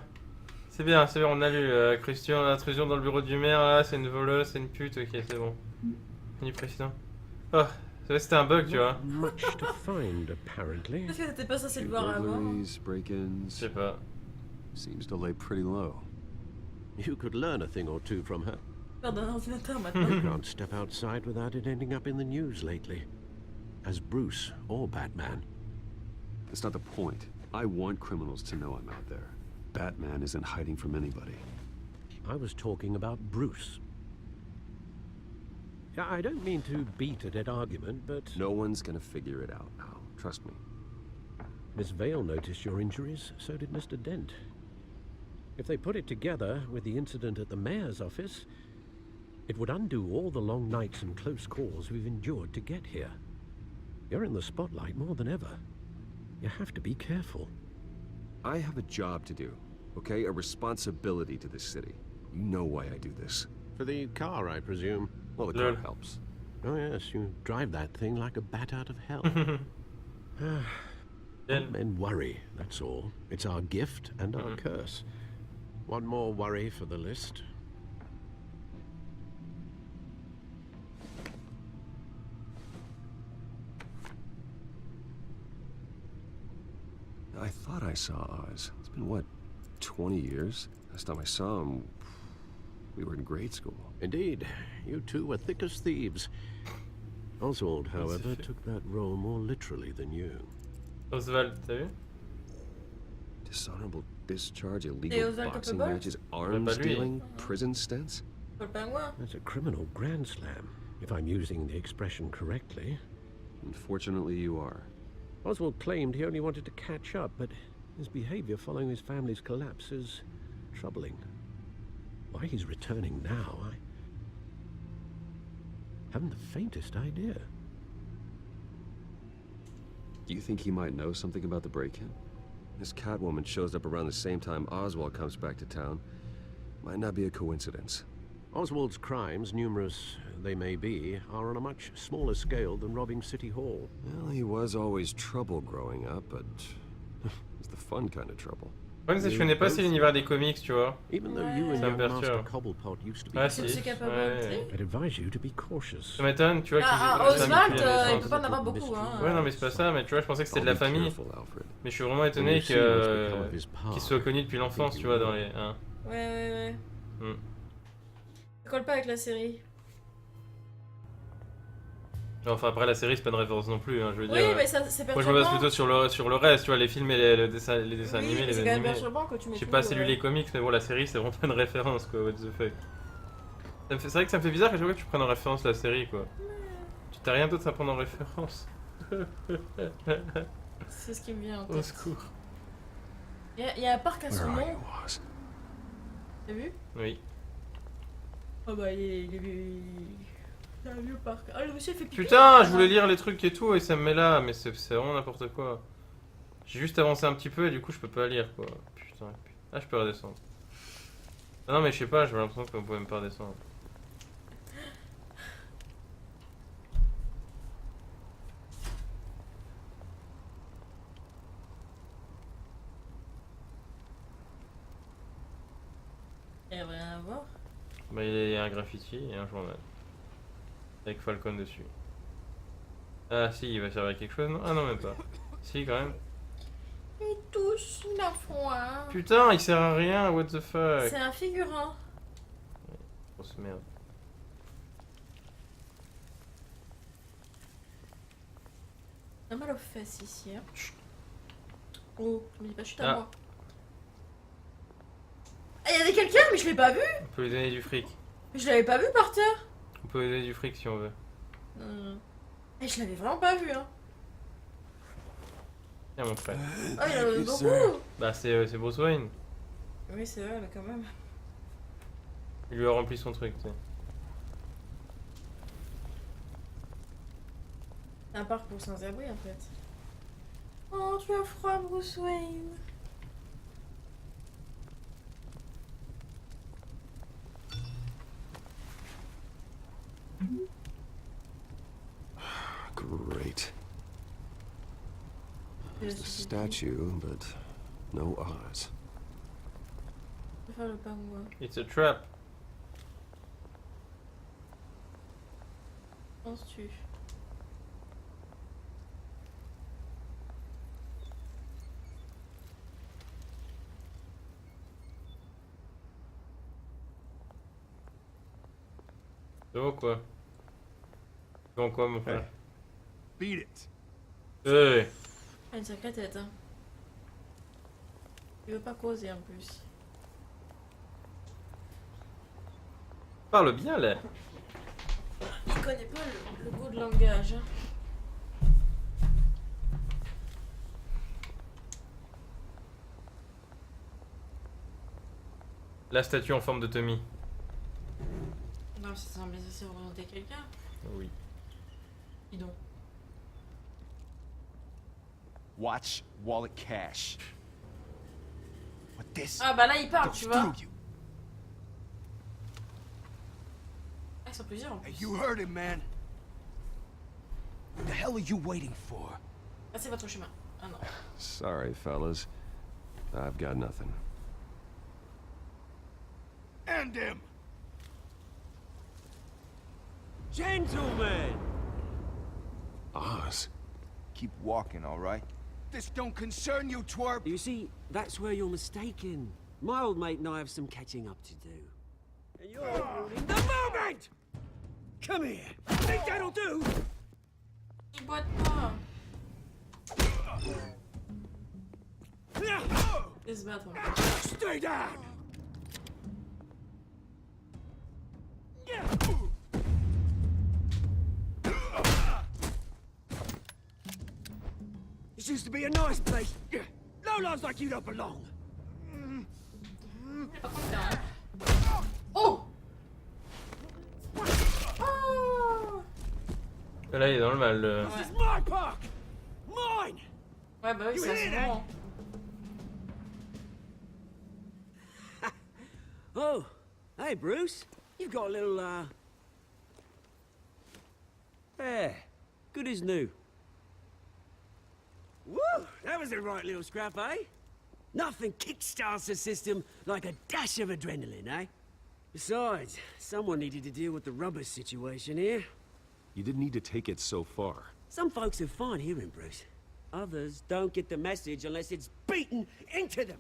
C'est bien, on a lu intrusion dans le bureau du maire, là, c'est une voleuse, c'est une pute, ok, c'est bon. Fini précédent. Oh, c'était un bug, tu vois. Much to find, apparently. Est-ce que t'étais pas censé le voir avant? Burglaries, break-ins. Je sais pas. Seems to lay pretty low. You could learn a thing or two from her. Faire d'un ordinateur You maintenant. can't step outside without it ending up in the news lately. As Bruce or Batman. That's not the point. I want criminals to know I'm out there. Batman isn't hiding from anybody. I was talking about Bruce. I don't mean to beat a dead argument, but... No one's gonna figure it out now. Trust me. Miss Vale noticed your injuries, so did Mr. Dent. If they put it together with the incident at the mayor's office, it would undo all the long nights and close calls we've endured to get here. You're in the spotlight more than ever. You have to be careful. I have a job to do, okay? A responsibility to this city. You know why I do this. For the car, I presume. Well, the car helps. Oh yes, you drive that thing like a bat out of hell. Men worry, that's all. It's our gift and our curse. One more worry for the list. I thought I saw Oz. It's been, what, 20 years? Last time I saw him, we were in grade school. Indeed. You two were thick as thieves. Oswald, however, took that role more literally than you. Oswald, t'as vu? Dishonorable discharge, illegal boxing matches, arms dealing, prison stints. That's a criminal grand slam, if I'm using the expression correctly. Unfortunately, you are. Oswald claimed he only wanted to catch up, but his behavior following his family's collapse is troubling. Why he's returning now, I haven't the faintest idea. Do you think he might know something about the break-in? This Catwoman shows up around the same time Oswald comes back to town. Might not be a coincidence. Oswald's crimes, numerous they may be, are on a much smaller scale than robbing City Hall. Well, he was always trouble growing up, but it's the fun kind of trouble. Le problème c'est que je connais pas assez l'univers des comics, tu vois. Even though you and Ça your me master perturbe. Cobblepot used to be Ah si, I'd advise you to be cautious. Ça m'étonne, tu vois, Oswald, il peut pas en avoir beaucoup, hein. Ouais, non, mais c'est pas ça, mais tu vois, je pensais que c'était de la famille. Mais je suis vraiment étonné qu'il soit connu depuis l'enfance, tu vois, dans les... Hein. Ouais. Ça colle pas avec la série. Enfin, après, la série, c'est pas une référence non plus, hein, je veux dire. Oui, mais ça, c'est perturbant. Moi, je me base plutôt sur le reste, tu vois, les films et les dessins animés, les c'est animés. quand même perturbant que tu mets J'ai tout, pas assez lu les comics, mais bon, la série, c'est vraiment pas une référence, quoi, what the fuck. C'est vrai que ça me fait bizarre que chaque fois que tu prennes en référence la série, quoi. Tu t'as rien d'autre à prendre en référence. C'est ce qui me vient en tête. Au secours. Il y a un parc à son nom. T'as vu? Oui. Oh bah, il est un vieux parc. Ah, le monsieur fait pipi. Putain, je voulais lire les trucs et tout, et ça me met là, mais c'est vraiment n'importe quoi. J'ai juste avancé un petit peu, et du coup, je peux pas lire, quoi. Putain. Ah, je peux redescendre. Ah non, mais je sais pas, j'avais l'impression qu'on pouvait même pas redescendre. Il y a rien à voir. Bah, il y a un graffiti et un journal. Avec Falcon dessus. Ah si, il va servir à quelque chose, non? Ah non, même pas. Si, quand même. Il touche la foi. Putain, il sert à rien, what the fuck. C'est un figurant. Grosse merde. On a mal aux fesses ici. Hein. Oh, je me dis pas chute à moi. Ah, il y avait quelqu'un, mais je l'ai pas vu. On peut lui donner du fric. Mais je l'avais pas vu par terre. On peut lui donner du fric si on veut. Et je l'avais vraiment pas vu, hein. Tiens, mon frère. Ah, il en a beaucoup. Bah, c'est Bruce Wayne. Oui, c'est vrai, mais quand même. Il lui a rempli son truc, tu sais. Un parc pour sans-abri, en fait. Oh, tu as froid, Bruce Wayne. Great. There's the statue, but no eyes. Je vais faire le pingouin. It's a trap. Penses-tu? Oh quoi? Bon quoi mon frère? Beat it. Hey. Ah, une sacrée tête, hein. Il veut pas causer en plus. Parle bien là. Il connaît pas le goût de langage. Hein. La statue en forme de Tommy. Non, ça semble censé représenter quelqu'un. Oui. Dis donc. Watch wallet cash. What this? Ah bah là il parle, tu vois. You. Ah, ils sont plusieurs en plus. Hey, you heard him, man. What the hell are you waiting for? Ah, c'est votre chemin. Ah non. Sorry, fellas. I've got nothing. End him! Gentlemen! Oz. Keep walking, all right? This don't concern you, twerp! You see, that's where you're mistaken. My old mate and I have some catching up to do. And you're ruining the moment! Come here! Think that'll do? Il boite pas. Et se battre. Stay down. This used to be a nice place. Lowlifes like you don't belong. Oh! Là, il est dans le mal. This is my park. Mine. Ouais, bah oui, c'est un moment. Oh, hey Bruce. You've got a little, Yeah, good as new. Woo! That was a right little scrap, eh? Nothing kickstarts the system like a dash of adrenaline, eh? Besides, someone needed to deal with the rubber situation here. You didn't need to take it so far. Some folks are fine hearing, Bruce. Others don't get the message unless it's beaten into them.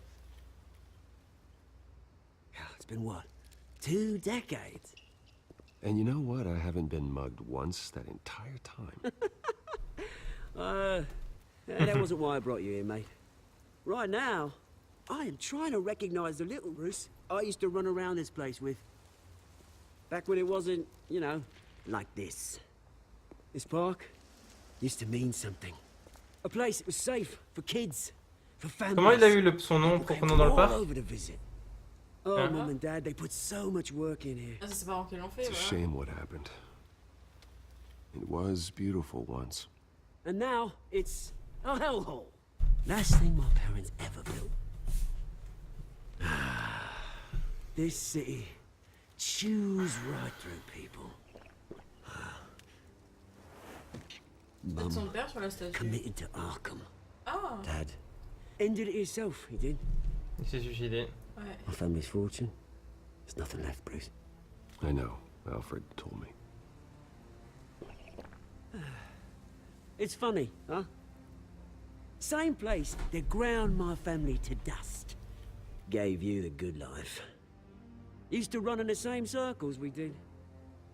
It's been what? 2 decades? And you know what? I haven't been mugged once that entire time. That wasn't why I brought you here, mate. Right now, I am trying to recognize the little Bruce I used to run around this place with. Back when it wasn't, you know, like this. This park used to mean something. A place that was safe for kids, for families. Comment il a eu son nom pour qu'on dans le parc? Oh, Mum and Dad, they put so much work in here. C'est ses parents qui l'ont fait, It's a shame what happened. It was beautiful once. And now, it's a hellhole. Last thing my parents ever built. This city chews right through people. Mum son père sur la statue. committed to Arkham. Ah. Dad ended it himself, he did. Il s'est suicidé. Ouais. My family's fortune. There's nothing left, Bruce. I know. Alfred told me. It's funny, huh? Same place that ground my family to dust. Gave you the good life. Used to run in the same circles we did.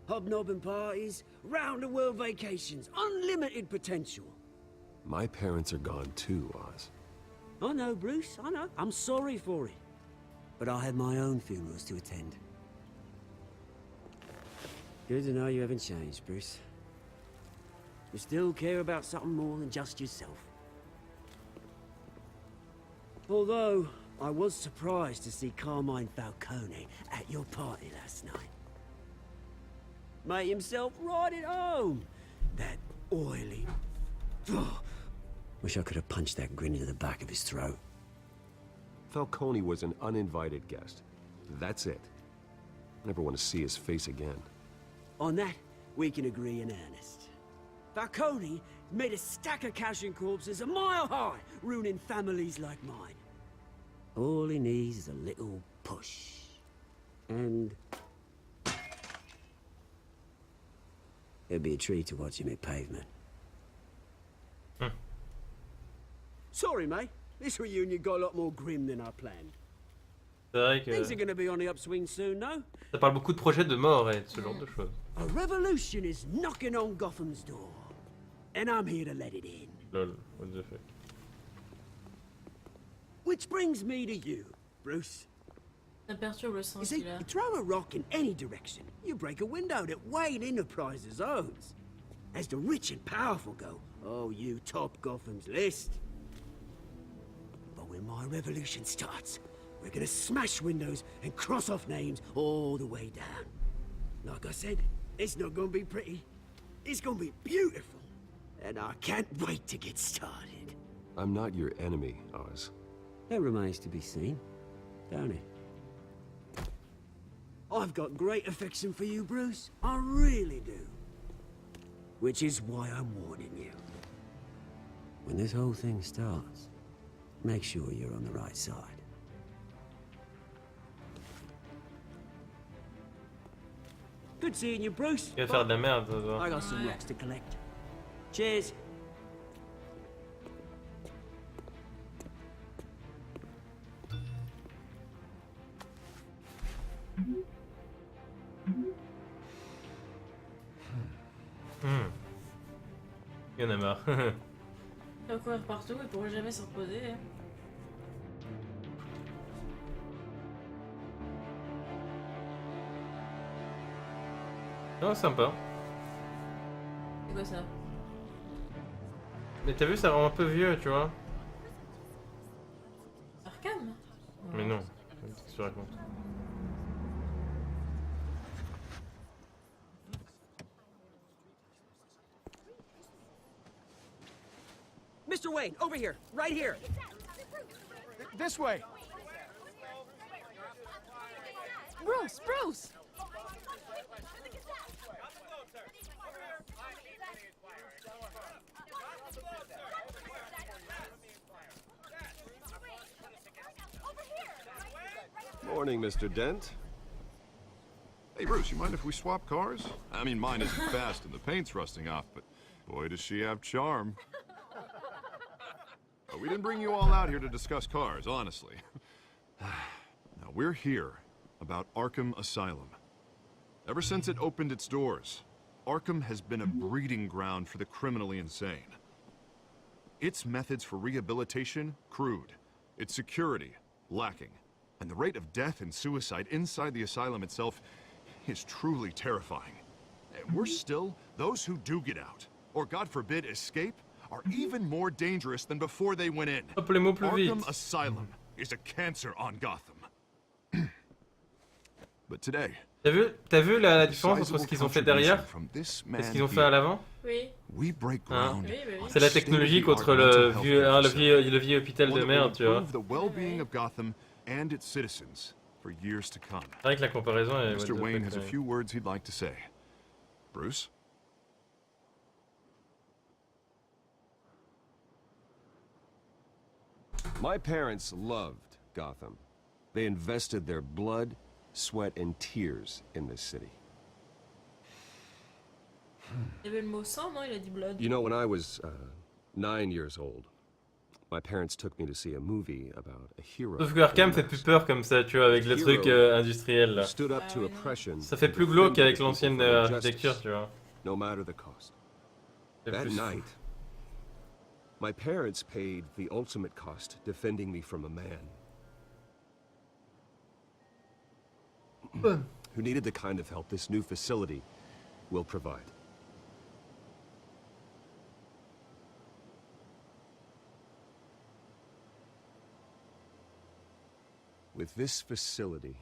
Hobnobbing parties, round-the-world vacations, unlimited potential. My parents are gone too, Oz. I know, Bruce, I know. I'm sorry for it. But I had my own funerals to attend. Good to know you haven't changed, Bruce. You still care about something more than just yourself. Although, I was surprised to see Carmine Falcone at your party last night. Made himself right at home. That oily... Wish I could have punched that grin into the back of his throat. Falcone was an uninvited guest. That's it. Never want to see his face again. On that, we can agree in earnest. Falcone made a stack of cash and corpses a mile high, ruining families like mine. All he needs is a little push. And... it'd be a treat to watch him hit pavement. Sorry, mate. This reunion got a lot more grim than I planned. C'est vrai que Things are gonna be on the upswing soon, no? ça parle beaucoup de projets de mort et de ce genre de choses. A revolution is knocking on Gotham's door. And I'm here to let it in. Lol, what the fuck. Which brings me to you, Bruce. Ça perturbe le You sens see, qu'il a. you throw a rock in any direction, you break a window that Wayne Enterprises owns. As the rich and powerful go, oh, you top Gotham's list. But when my revolution starts, we're gonna smash windows and cross off names all the way down. Like I said, it's not gonna be pretty. It's gonna be beautiful. And I can't wait to get started. I'm not your enemy, Oz. That remains to be seen, don't it? I've got great affection for you, Bruce. I really do. Which is why I'm warning you. When this whole thing starts, make sure you're on the right side. Good seeing you, Bruce. Il va faire de la merde, ça se voit. I got some rocks to collect. Cheers. Il y en a marre. Il va courir partout, il pourra jamais se reposer. Oh, sympa. C'est quoi ça? Mais t'as vu, ça rend un peu vieux, tu vois. Arkham? Mais non, qu'est-ce que tu racontes? Mr. Wayne, over here, right here. This way. Bruce, Bruce! Morning, Mr. Dent. Hey, Bruce, you mind if we swap cars? I mean, mine isn't fast and the paint's rusting off, but boy, does she have charm. We didn't bring you all out here to discuss cars, honestly. Now, we're here about Arkham Asylum. Ever since it opened its doors, Arkham has been a breeding ground for the criminally insane. Its methods for rehabilitation, crude. Its security, lacking. And the rate of death and suicide inside the asylum itself is truly terrifying. And worse still, those who do get out, or God forbid, escape, are even more dangerous than before they went in. Arkham Asylum is a cancer on Gotham. But today, T'as vu la différence entre ce qu'ils ont fait derrière et ce qu'ils ont fait à l'avant? Oui. Hein? C'est la technologie contre le vieux hôpital de merde, tu vois. And its citizens for years to come. C'est vrai que la comparaison est... Mr. Wayne has a few words he'd like to say. Bruce? My parents loved Gotham. They invested their blood, sweat, and tears in this city. Il y avait le mot sang, non? Il a dit blood. You know, when I was 9 years old, my parents took me to see a movie about a hero. Sauf que Arkham fait plus peur comme ça, tu vois, avec le truc industriel là. Ça fait plus glauque qu'avec l'ancienne architecture, tu vois. No matter the cost. That night, my parents paid the ultimate cost defending me from a man who needed the kind of help this new facility will provide. With this facility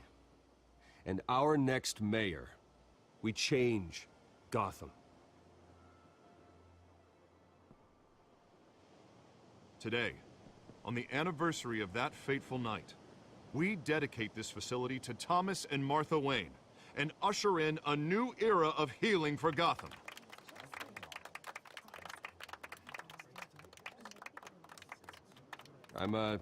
and our next mayor, we change Gotham. Today, on the anniversary of that fateful night, we dedicate this facility to Thomas and Martha Wayne and usher in a new era of healing for Gotham. I'm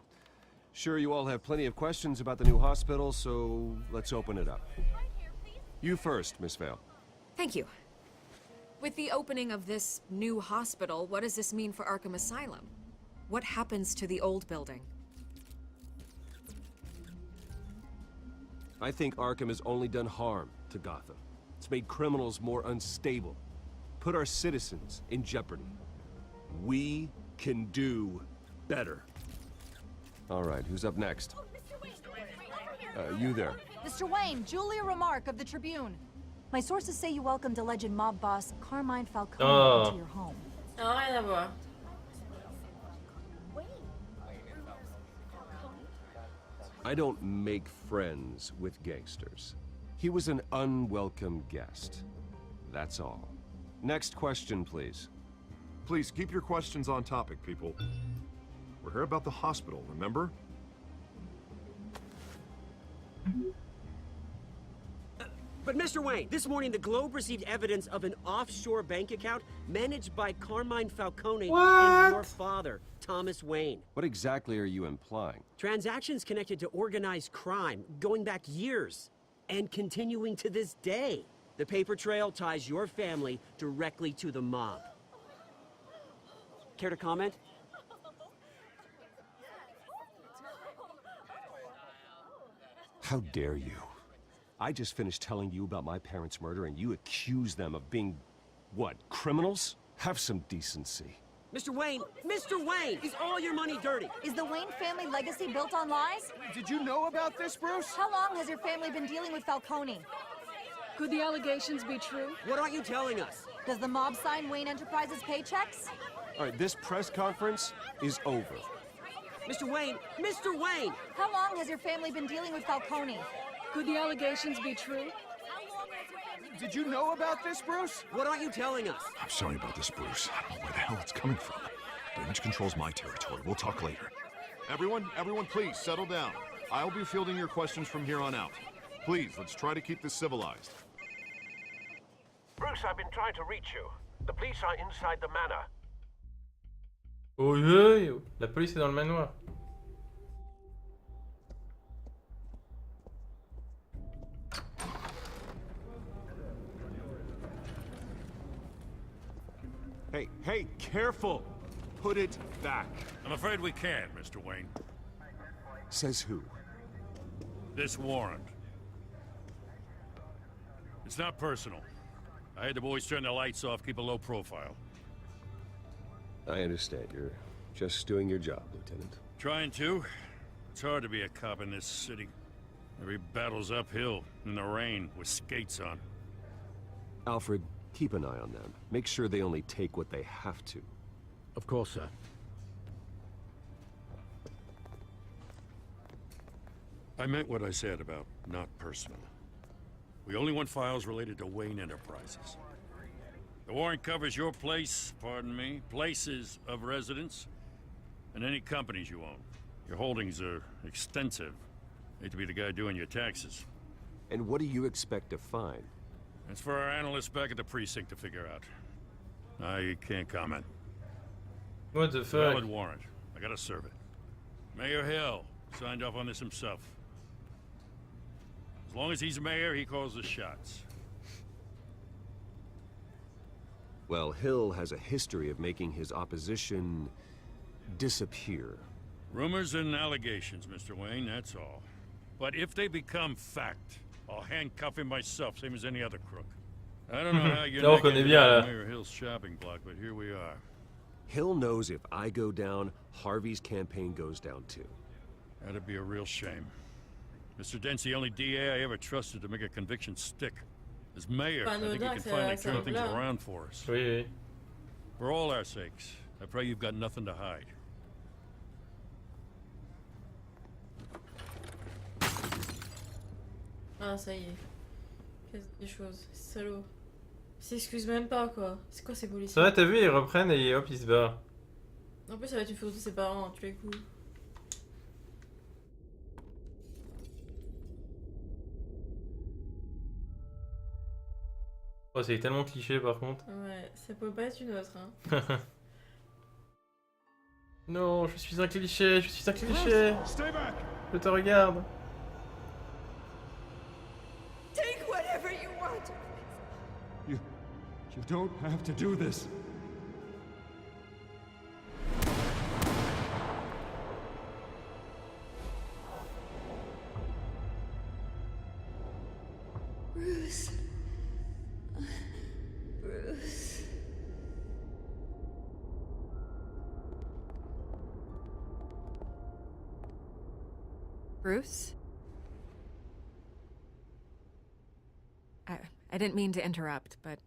sure you all have plenty of questions about the new hospital, so let's open it up. You first, Miss Vale. Thank you. With the opening of this new hospital, what does this mean for Arkham Asylum? What happens to the old building? I think Arkham has only done harm to Gotham. It's made criminals more unstable, put our citizens in jeopardy. We can do better. All right, who's up next? You there. Mr. Wayne, Julia Remark of the Tribune. My sources say you welcomed alleged mob boss Carmine Falcone into your home. Non, rien à voir. I don't make friends with gangsters. He was an unwelcome guest. That's all. Next question, please. Please keep your questions on topic, people. We're here about the hospital, remember? But Mr. Wayne, this morning the Globe received evidence of an offshore bank account managed by Carmine Falcone and your father, Thomas Wayne. What exactly are you implying? Transactions connected to organized crime, going back years, and continuing to this day. The paper trail ties your family directly to the mob. Care to comment? How dare you? I just finished telling you about my parents' murder and you accuse them of being, what, criminals? Have some decency. Mr. Wayne, is all your money dirty? Is the Wayne family legacy built on lies? Did you know about this, Bruce? How long has your family been dealing with Falcone? Could the allegations be true? What aren't you telling us? Does the mob sign Wayne Enterprises paychecks? All right, this press conference is over. Mr. Wayne! Mr. Wayne! How long has your family been dealing with Falcone? Could the allegations be true? Did you know about this, Bruce? What aren't you telling us? I'm sorry about this, Bruce. I don't know where the hell it's coming from. Damage control's my territory. We'll talk later. Everyone, please, settle down. I'll be fielding your questions from here on out. Please, let's try to keep this civilized. Bruce, I've been trying to reach you. The police are inside the manor. Oh yeah, la police est dans le manoir. Hey, careful! Put it back. I'm afraid we can't, Mr. Wayne. Says who? This warrant. It's not personal. I had the boys turn the lights off, keep a low profile. I understand. You're just doing your job, Lieutenant. Trying to. It's hard to be a cop in this city. Every battle's uphill, in the rain, with skates on. Alfred, keep an eye on them. Make sure they only take what they have to. Of course, sir. I meant what I said about not personal. We only want files related to Wayne Enterprises. The warrant covers your place, pardon me, places of residence, and any companies you own. Your holdings are extensive. Hate to be the guy doing your taxes. And what do you expect to find? That's for our analysts back at the precinct to figure out. I can't comment. What the fuck? Valid warrant. I gotta serve it. Mayor Hill signed off on this himself. As long as he's mayor, he calls the shots. Well, Hill has a history of making his opposition disappear. Rumors and allegations, Mr. Wayne, that's all. But if they become fact, I'll handcuff him myself, same as any other crook. I don't know how you're not getting to Mayor Hill's shopping block, but here we are. Hill knows if I go down, Harvey's campaign goes down too. That'd be a real shame. Mr. Dent's the only DA I ever trusted to make a conviction stick. As mayor, I think he can finally turn things around for us. Oui. For all our sakes, I pray you've got nothing to hide. Ah, ça y est. Qu'est-ce des choses, salaud. Ils s'excusent même pas, quoi. C'est quoi ces policiers? Ça va, t'as vu, ils reprennent et hop, ils se barrent. En plus, ça va être une photo de ses parents, tu les coups. Oh, c'est tellement cliché par contre. Ouais, ça peut pas être une autre, hein. Non, je suis un cliché, je suis un cliché. Je te regarde. Take whatever you want. You don't have to do this. Bruce. Bruce. Bruce? I didn't mean to interrupt, but...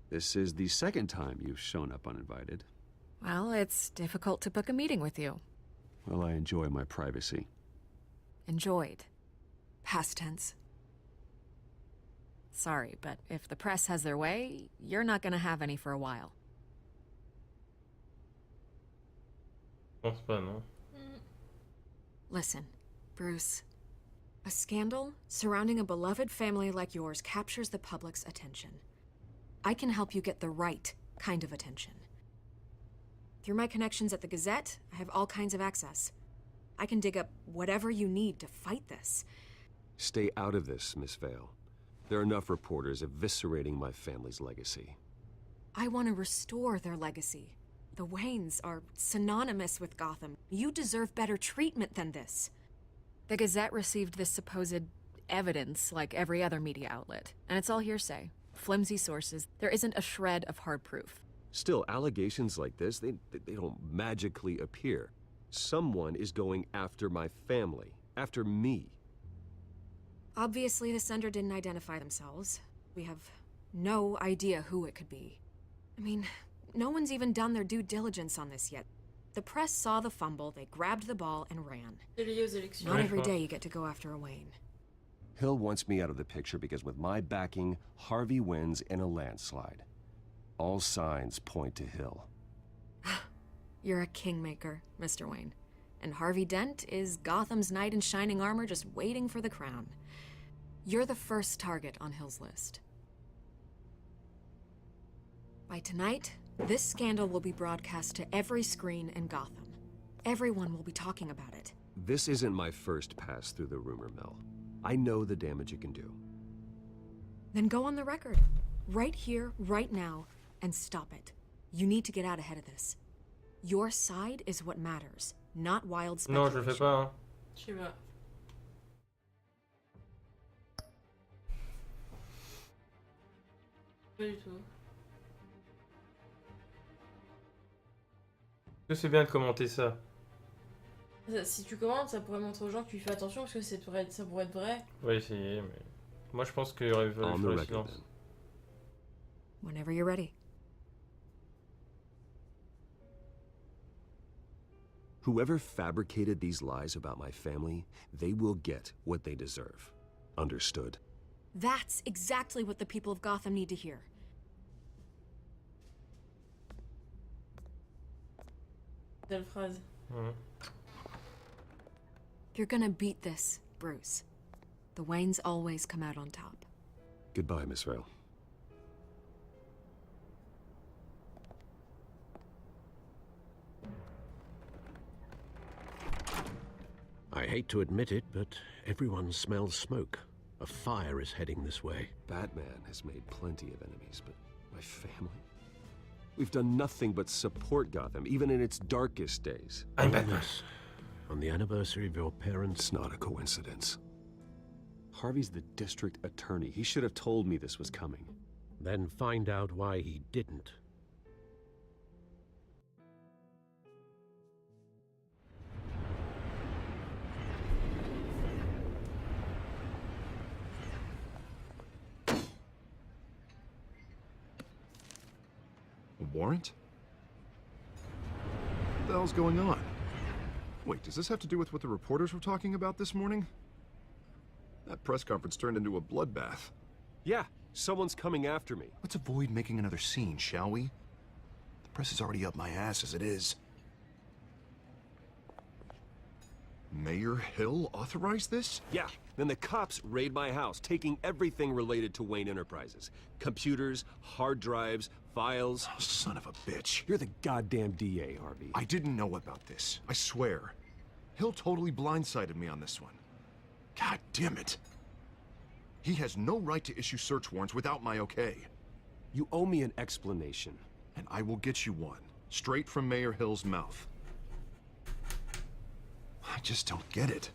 This is the second time you've shown up uninvited. Well, it's difficult to book a meeting with you. Well, I enjoy my privacy. Enjoyed. Past tense. Sorry, but if the press has their way, you're not gonna have any for a while. Pense pas, non. Listen, Bruce. A scandal surrounding a beloved family like yours captures the public's attention. I can help you get the right kind of attention. Through my connections at the Gazette, I have all kinds of access. I can dig up whatever you need to fight this. Stay out of this, Miss Vale. There are enough reporters eviscerating my family's legacy. I want to restore their legacy. The Waynes are synonymous with Gotham. You deserve better treatment than this. The Gazette received this supposed evidence like every other media outlet, and it's all hearsay. Flimsy sources. There isn't a shred of hard proof. Still, allegations like this, they don't magically appear. Someone is going after my family. After me. Obviously, the sender didn't identify themselves. We have no idea who it could be. I mean, no one's even done their due diligence on this yet. The press saw the fumble, they grabbed the ball and ran. Not every day you get to go after a Wayne. Hill wants me out of the picture because with my backing, Harvey wins in a landslide. All signs point to Hill. You're a kingmaker, Mr. Wayne. And Harvey Dent is Gotham's knight in shining armor just waiting for the crown. You're the first target on Hill's list. By tonight, this scandal will be broadcast to every screen in Gotham. Everyone will be talking about it. This isn't my first pass through the rumor mill. I know the damage it can do. Then go on the record. Right here, right now, and stop it. You need to get out ahead of this. Your side is what matters, not wild speculation. Non, je le fais pas. Je sais pas. Pas du tout. C'est bien de commenter ça. Si tu commandes, ça pourrait montrer aux gens que tu fais attention parce que ça pourrait être vrai. On va essayer, mais moi je pense qu'il aurait fallu faire le silence. Whenever you're ready. Whoever fabricated these lies about my family, they will get what they deserve. Understood? That's exactly what the people of Gotham need to hear. Belle phrase. You're gonna beat this, Bruce. The Waynes always come out on top. Goodbye, Miss Rail. I hate to admit it, but everyone smells smoke. A fire is heading this way. Batman has made plenty of enemies, but my family? We've done nothing but support Gotham, even in its darkest days. I'm Batman. On the anniversary of your parents'... It's not a coincidence. Harvey's the district attorney. He should have told me this was coming. Then find out why he didn't. A warrant? What the hell's going on? Wait, does this have to do with what the reporters were talking about this morning? That press conference turned into a bloodbath. Yeah, someone's coming after me. Let's avoid making another scene, shall we? The press is already up my ass as it is. Mayor Hill authorized this? Yeah, then the cops raid my house, taking everything related to Wayne Enterprises. Computers, hard drives, files. Oh, son of a bitch. You're the goddamn DA, Harvey. I didn't know about this. I swear. Hill totally blindsided me on this one. God damn it. He has no right to issue search warrants without my okay. You owe me an explanation. And I will get you one. Straight from Mayor Hill's mouth. I just don't get it.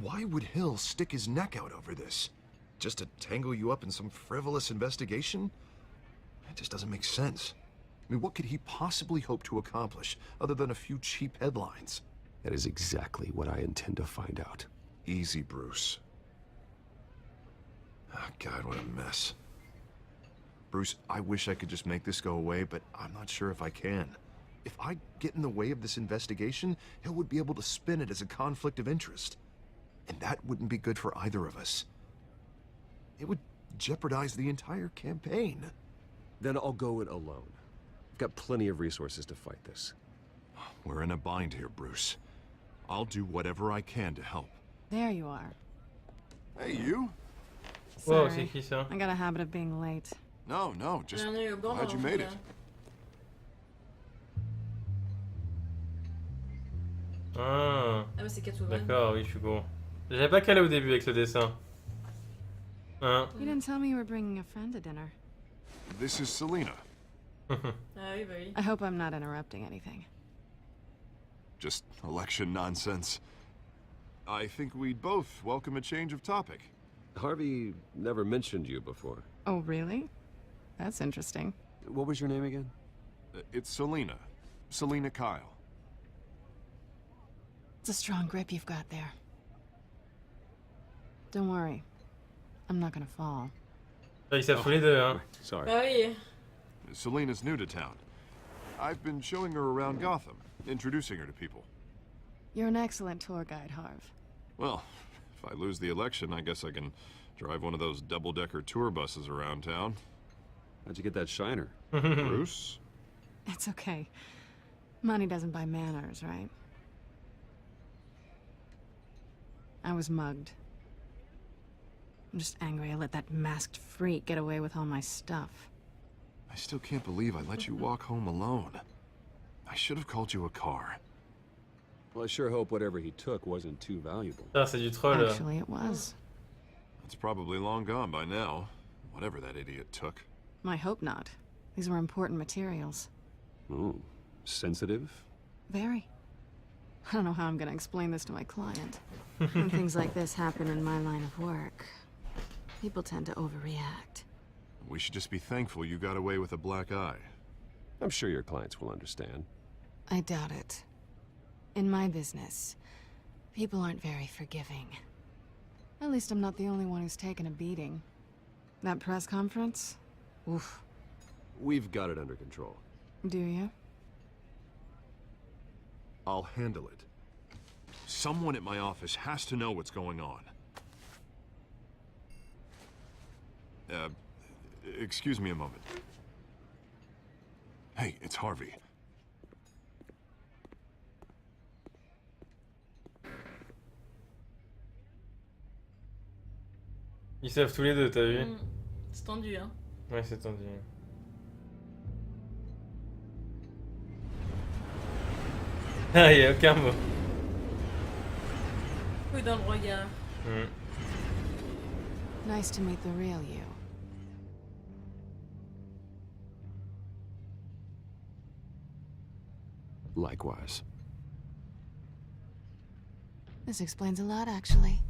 Why would Hill stick his neck out over this? Just to tangle you up in some frivolous investigation? It just doesn't make sense. I mean, what could he possibly hope to accomplish other than a few cheap headlines? That is exactly what I intend to find out. Easy, Bruce. Oh, God, what a mess. Bruce, I wish I could just make this go away, but I'm not sure if I can. If I get in the way of this investigation, Hill would be able to spin it as a conflict of interest. And that wouldn't be good for either of us. It would jeopardize the entire campaign. Then I'll go it alone. I've got plenty of resources to fight this. We're in a bind here, Bruce. I'll do whatever I can to help. There you are. Hey, you? Whoa, Sorry. c'est qui ça? I got a habit of being late. No, just glad you made it. Ah, mais c'est Catwoman. d'accord, oui, je suis con. J'avais pas calé au début avec ce dessin. Hein? You didn't tell me you were bringing a friend to dinner. This is Selina. Ah oui, bah oui. I hope I'm not interrupting anything. Just election nonsense. I think we'd both welcome a change of topic. Harvey never mentioned you before. Oh, really? That's interesting. What was your name again? It's Selina. Selina Kyle. It's a strong grip you've got there. Don't worry. I'm not gonna fall. Ils savent tous les deux, hein. Sorry. Bah oui. Selena's new to town. I've been showing her around Gotham, introducing her to people. You're an excellent tour guide, Harv. Well, if I lose the election, I guess I can drive one of those double-decker tour buses around town. How'd you get that shiner? Bruce? It's okay. Money doesn't buy manners, right? I was mugged. I'm just angry I let that masked freak get away with all my stuff. I still can't believe I let you walk home alone. I should have called you a car. Well, I sure hope whatever he took wasn't too valuable. Ah, c'est du troll. Actually, it was. It's probably long gone by now, whatever that idiot took. I hope not. These were important materials. Ooh, sensitive? Very. I don't know how I'm gonna explain this to my client. When things like this happen in my line of work, people tend to overreact. We should just be thankful you got away with a black eye. I'm sure your clients will understand. I doubt it. In my business, people aren't very forgiving. At least I'm not the only one who's taken a beating. That press conference? Oof. We've got it under control. Do you? I'll handle it. Someone at my office has to know what's going on. Excuse me a moment. Hey, it's Harvey. Ils savent tous les deux, t'as vu? C'est tendu, hein. Ouais, c'est tendu. Ah, y a aucun mot. Oui, dans le regard. Nice to meet the real you. Likewise. This explains a lot, actually.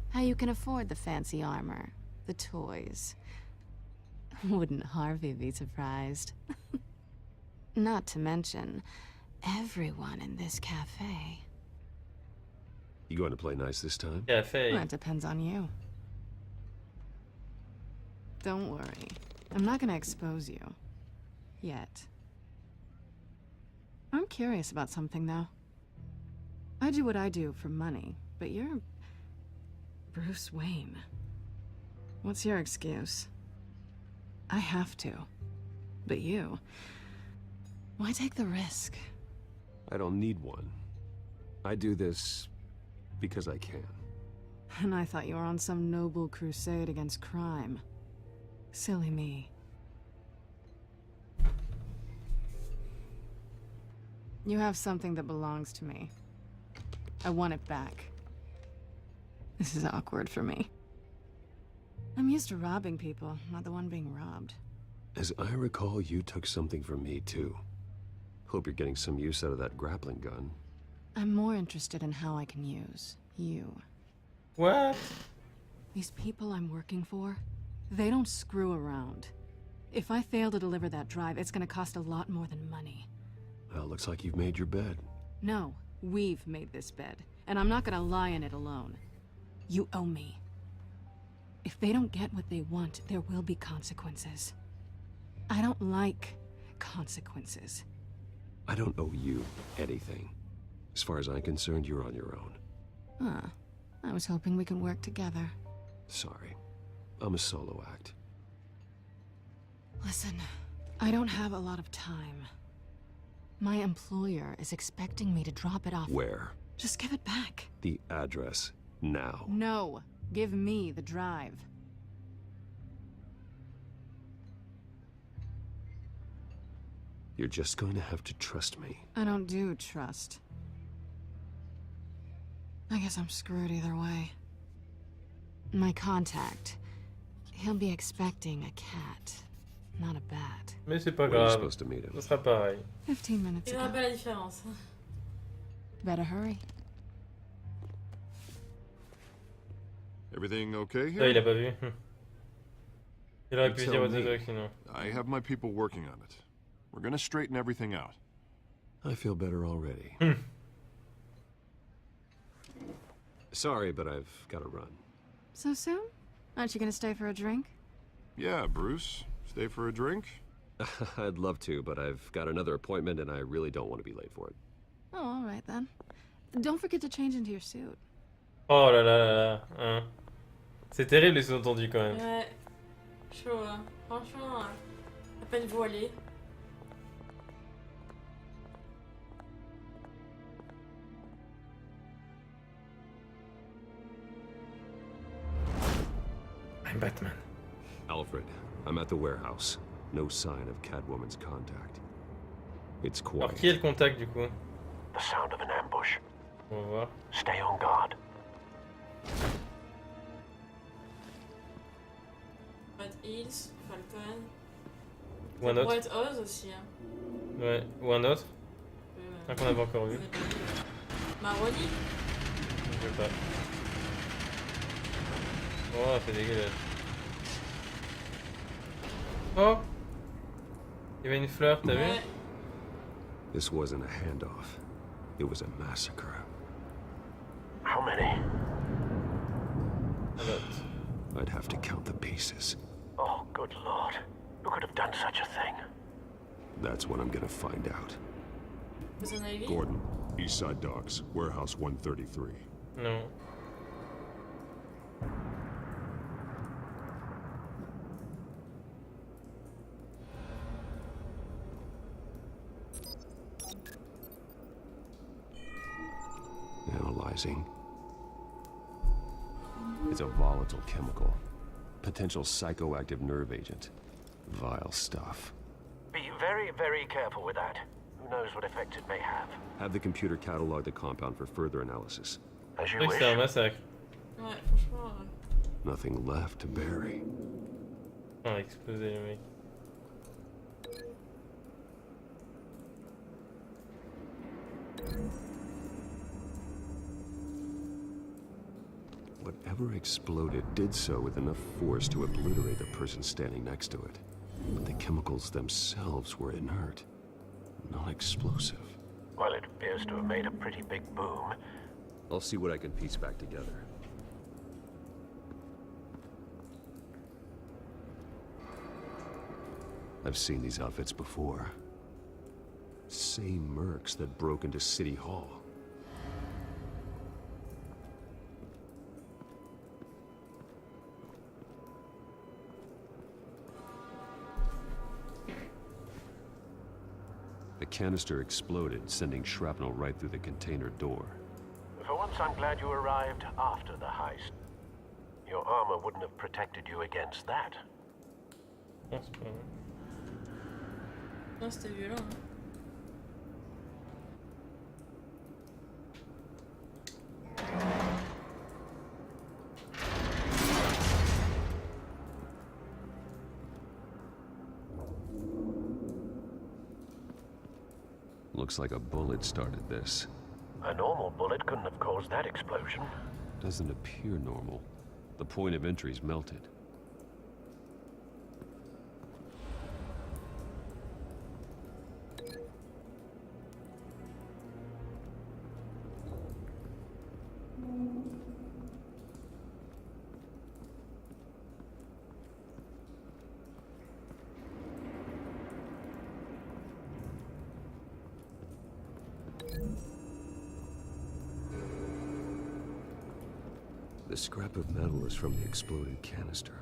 How you can afford the fancy armor, the toys. Wouldn't Harvey be surprised? Not to mention, everyone in this cafe. You going to play nice this time? Cafe. That depends on you. Don't worry. I'm not gonna expose you. Yet. I'm curious about something, though. I do what I do for money, but you're... Bruce Wayne. What's your excuse? I have to. But you... Why take the risk? I don't need one. I do this because I can. And I thought you were on some noble crusade against crime. Silly me. You have something that belongs to me. I want it back. This is awkward for me. I'm used to robbing people, not the one being robbed. As I recall, you took something from me, too. Hope you're getting some use out of that grappling gun. I'm more interested in how I can use you. What? These people I'm working for, they don't screw around. If I fail to deliver that drive, it's gonna cost a lot more than money. Well, looks like you've made your bed. No, we've made this bed, and I'm not gonna lie in it alone. You owe me. If they don't get what they want, there will be consequences. I don't like consequences. I don't owe you anything. As far as I'm concerned, you're on your own. Huh. I was hoping we could work together. Sorry. I'm a solo act. Listen, I don't have a lot of time. My employer is expecting me to drop it off. Where? Just give it back. The address, now. No. Give me the drive. You're just going to have to trust me. I don't do trust. I guess I'm screwed either way. My contact, he'll be expecting a cat, not a bat. Mais c'est pas Where are you grave. supposed to meet him? Ça sera pareil. 15 minutes Il ago. verra pas la différence. Better hurry. Everything okay Ça, il here? a pas vu. Il aurait You pu tell dire what the me. fuck sinon. I have my people working on it. We're gonna straighten everything out. I feel better already. Sorry, but I've got to run. So soon? Aren't you gonna stay for a drink? Yeah, Bruce. Stay for a drink? I'd love to, but I've got another appointment and I really don't want to be late for it. Oh, all right then. Don't forget to change into your suit. Oh là là là là. Hein. C'est terrible les sous-entendus quand même. Ouais. Chaud, hein. Franchement, à peine voilé. I'm Batman. Alfred, I'm at the warehouse. No sign of Catwoman's contact. It's quiet. Alors qui est le contact du coup? The sound of an ambush. On va voir. Stay on guard. Red Hills, Falcon. Ou un autre. White Oz aussi. Hein. Ouais, ou un autre. Un qu'on n'avait encore vu. Maroni. Je sais pas. Oh, c'est dégueulasse. Oh! Il y avait une fleur, t'as vu? This wasn't a handoff. It was a massacre. How many? A lot. I'd have to count the pieces. Oh, good lord. Who could have done such a thing? That's what I'm gonna find out. Gordon, Eastside Docks, Warehouse 133. Non. Analyzing. It's a volatile chemical. Potential psychoactive nerve agent. Vile stuff. Be very, very careful with that. Who knows what effect it may have. Have the computer catalog the compound for further analysis. As you Je crois que c'est un wish. massacre. Ouais, franchement. Nothing left to bury. Ah, il a explosé le mec. Whatever exploded did so with enough force to obliterate the person standing next to it. But the chemicals themselves were inert, not explosive. Well, it appears to have made a pretty big boom. I'll see what I can piece back together. I've seen these outfits before. Same mercs that broke into City Hall. The canister exploded, sending shrapnel right through the container door. For once, I'm glad you arrived after the heist. Your armor wouldn't have protected you against that. Non, c'est pas vrai. Non, c'était violent. Hein. Looks like a bullet started this. A normal bullet couldn't have caused that explosion. Doesn't appear normal. The point of entry's melted. The scrap of metal is from the exploded canister.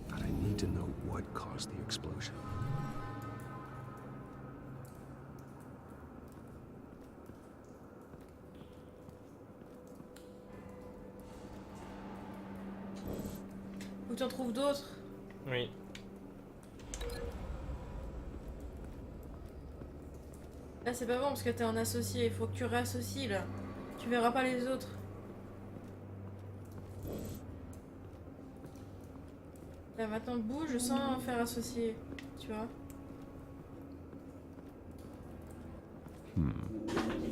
But I need to know what caused the explosion. Faut que tu en trouves d'autres. Oui. Là, c'est pas bon parce que t'es en associé. Il faut que tu réassocies là. Tu verras pas les autres. Là, maintenant, bouge sans faire associer. Tu vois?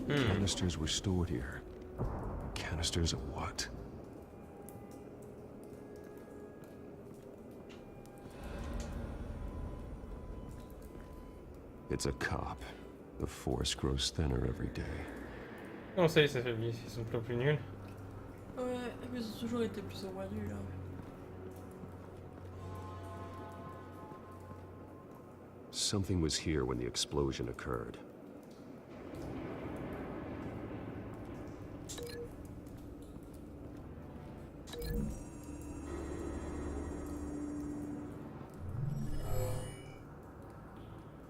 Canisters were stored here. Canisters of what? It's a cop. The force grows thinner every day. Non, ça y est, ça fait ils sont plus nuls. Ouais, mais ils ont toujours été plus au roi nu là. Something was here when the explosion occurred.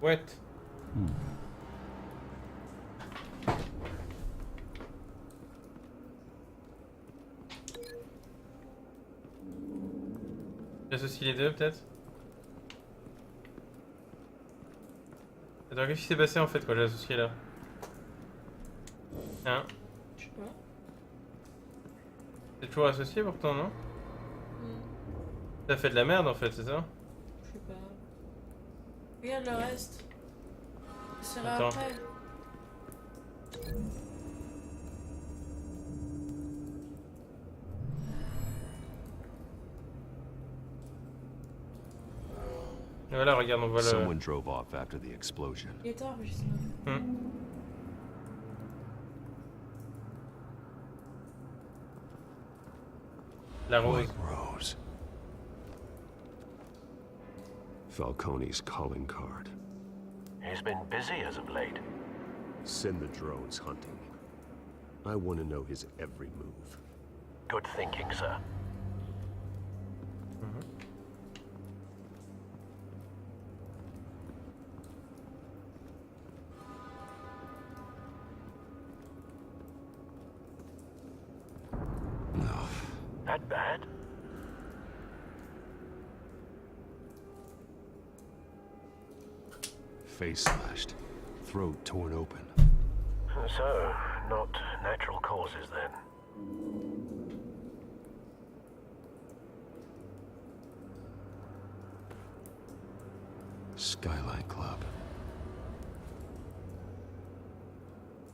What? J'associe les deux peut-être. Attends, qu'est-ce qui s'est passé en fait quand j'ai associé là? Hein? Je sais pas. C'est toujours associé pourtant, non? Ça fait de la merde en fait, c'est ça? Je sais pas. Regarde le reste. C'est Attends. après. Et voilà, regarde, on voit le... Someone drove off after the explosion. Il est tard, justement. La rose. White Rose. Falcone's calling card. He's been busy as of late. Send the drones hunting. I want to know his every move. Good thinking, sir. That bad? Face slashed. Throat torn open. So, not natural causes then. Skyline Club.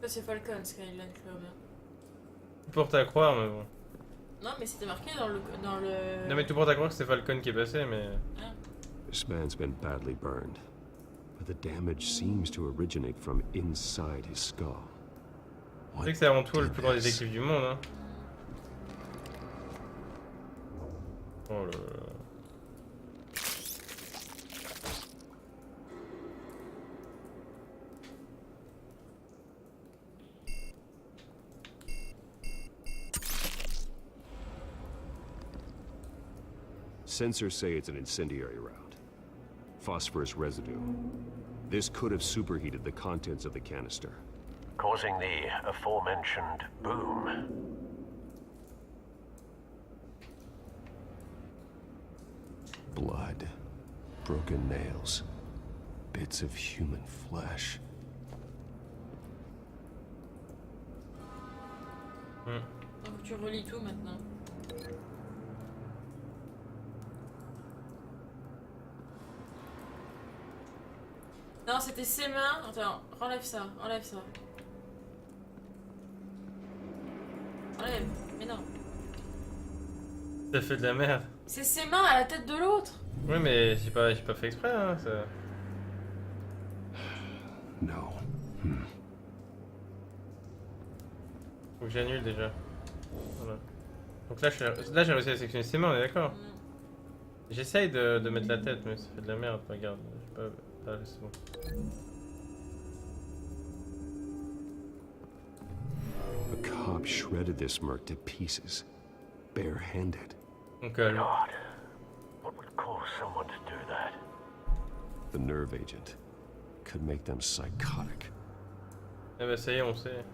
Ça c'est Falcon, Skyline Club. Tout porte à croire, mais bon. Non, mais c'était marqué dans le... Non, mais tout porte à croire que c'est Falcon qui est passé, mais... Ah. This man's been badly burned, but the damage seems to originate from inside his skull. Tu sais que c'est avant tout le plus grand détective du monde, hein. Oh là là. Sensors say it's an incendiary round. Phosphorus residue. This could have superheated the contents of the canister, causing the aforementioned boom. Blood. Broken nails. Bits of human flesh. Donc tu relis tout maintenant. Non, c'était ses mains. Attends, enlève ça, enlève ça. Enlève, mais non. Ça fait de la merde. C'est ses mains à la tête de l'autre. Oui, mais j'ai pas fait exprès, hein, ça... No. Faut que j'annule déjà. Voilà. Donc là, j'ai réussi à sectionner ses mains, on est d'accord? J'essaye de mettre la tête, mais ça fait de la merde, regarde. J'ai pas... Ah, c'est bon. A cop shredded this merc to pieces, bare-handed. Okay. God, what would cause someone to do that? The nerve agent could make them psychotic. Eh ben ça y est, on sait.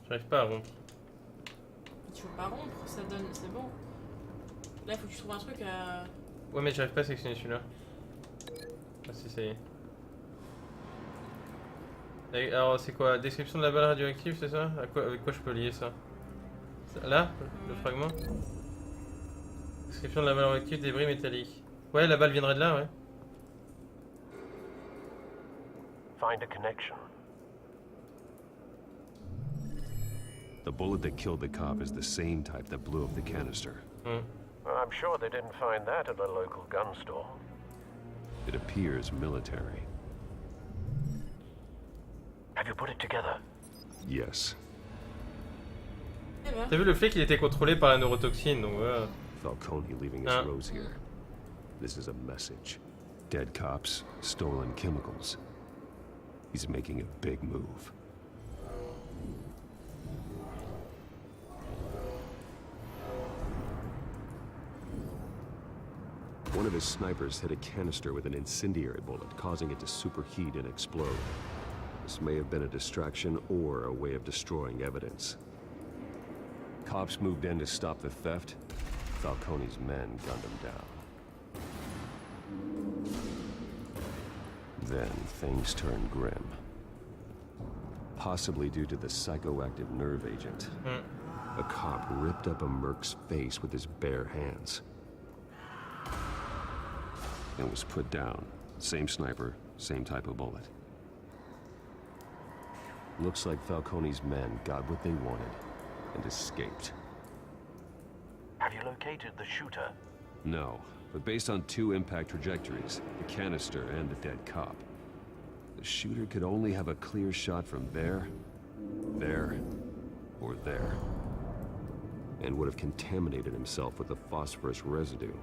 J'arrive pas à rompre. Tu veux pas rompre, ça donne, c'est bon. Là, il faut que tu trouves un truc à... Ouais, mais j'arrive pas à sectionner celui-là. Ah si, ça y est. Alors, c'est quoi? Description de la balle radioactive, c'est ça? Avec quoi je peux lier ça? Là? Le fragment? Description de la balle radioactive, débris métalliques. Ouais, la balle viendrait de là, ouais. Find a connection. The bullet that killed the cop is the same type that blew up the canister. Well, I'm sure they didn't find that at a local gun store. It appears military. Have you put it together? Yes. T'as vu le flic, il était contrôlé par la neurotoxine, donc voilà. Falcone leaving his rose here. This is a message. Dead cops, stolen chemicals. He's making a big move. One of his snipers hit a canister with an incendiary bullet, causing it to superheat and explode. This may have been a distraction or a way of destroying evidence. Cops moved in to stop the theft. Falcone's men gunned him down. Then things turned grim. Possibly due to the psychoactive nerve agent. A cop ripped up a merc's face with his bare hands. And was put down. Same sniper, same type of bullet. Looks like Falcone's men got what they wanted and escaped. Have you located the shooter? No, but based on 2 impact trajectories, the canister and the dead cop, the shooter could only have a clear shot from there, or there, and would have contaminated himself with the phosphorus residue.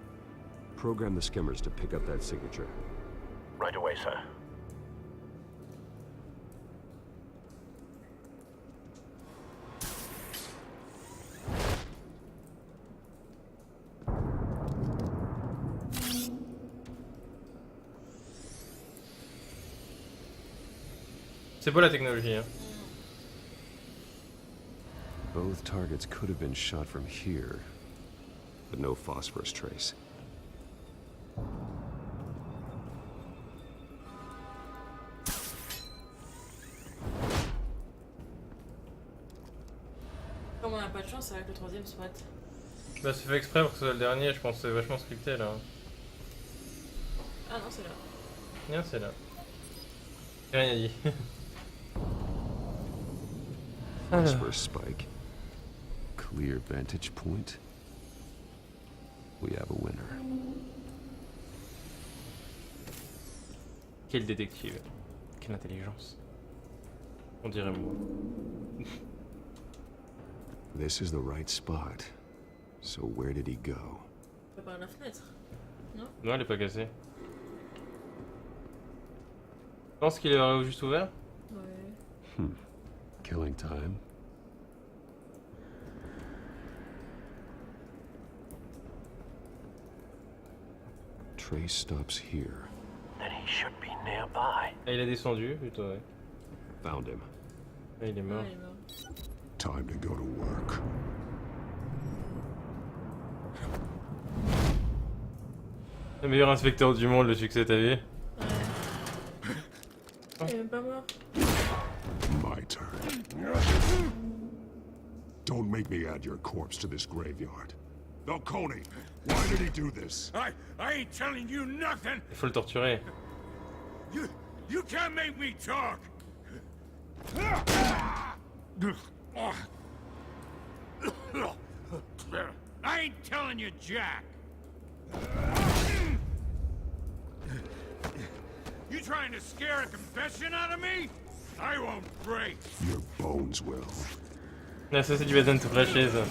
Program the skimmers to pick up that signature. Right away, sir. C'est beau la technologie, hein. Both targets could have been shot from here, but no phosphorus trace. Comme on n'a pas de chance avec le 3e SWAT. Bah c'est fait exprès pour que ce soit le dernier, je pense que c'est vachement scripté là. Ah non, c'est là. Non, c'est là. J'ai rien dit. Phosphorus spike. Clear vantage point. We have a winner. Quel détective. Quelle intelligence. On dirait moi. This is the right spot. So where did he go? Par la fenêtre. Non? Non, elle est pas cassée. Je pense qu'il est juste ouvert. Ouais. Killing time. Trace stops here. Then he should be nearby. Ah, il a descendu, plutôt, ouais. Found him. Ah, il est mort. Ah, il est mort. Time to go to work. Le meilleur inspecteur du monde, le succès, t'as vu? Il est même pas mort. My turn. Don't make me add your corpse to this graveyard. Falcone, why did he do this? I ain't telling you nothing. Il faut le torturer. You can't make me talk. I ain't telling you jack. You trying to scare a confession out of me? I won't break. Your bones will. Ah, ça c'est du baiser tout flasher ça.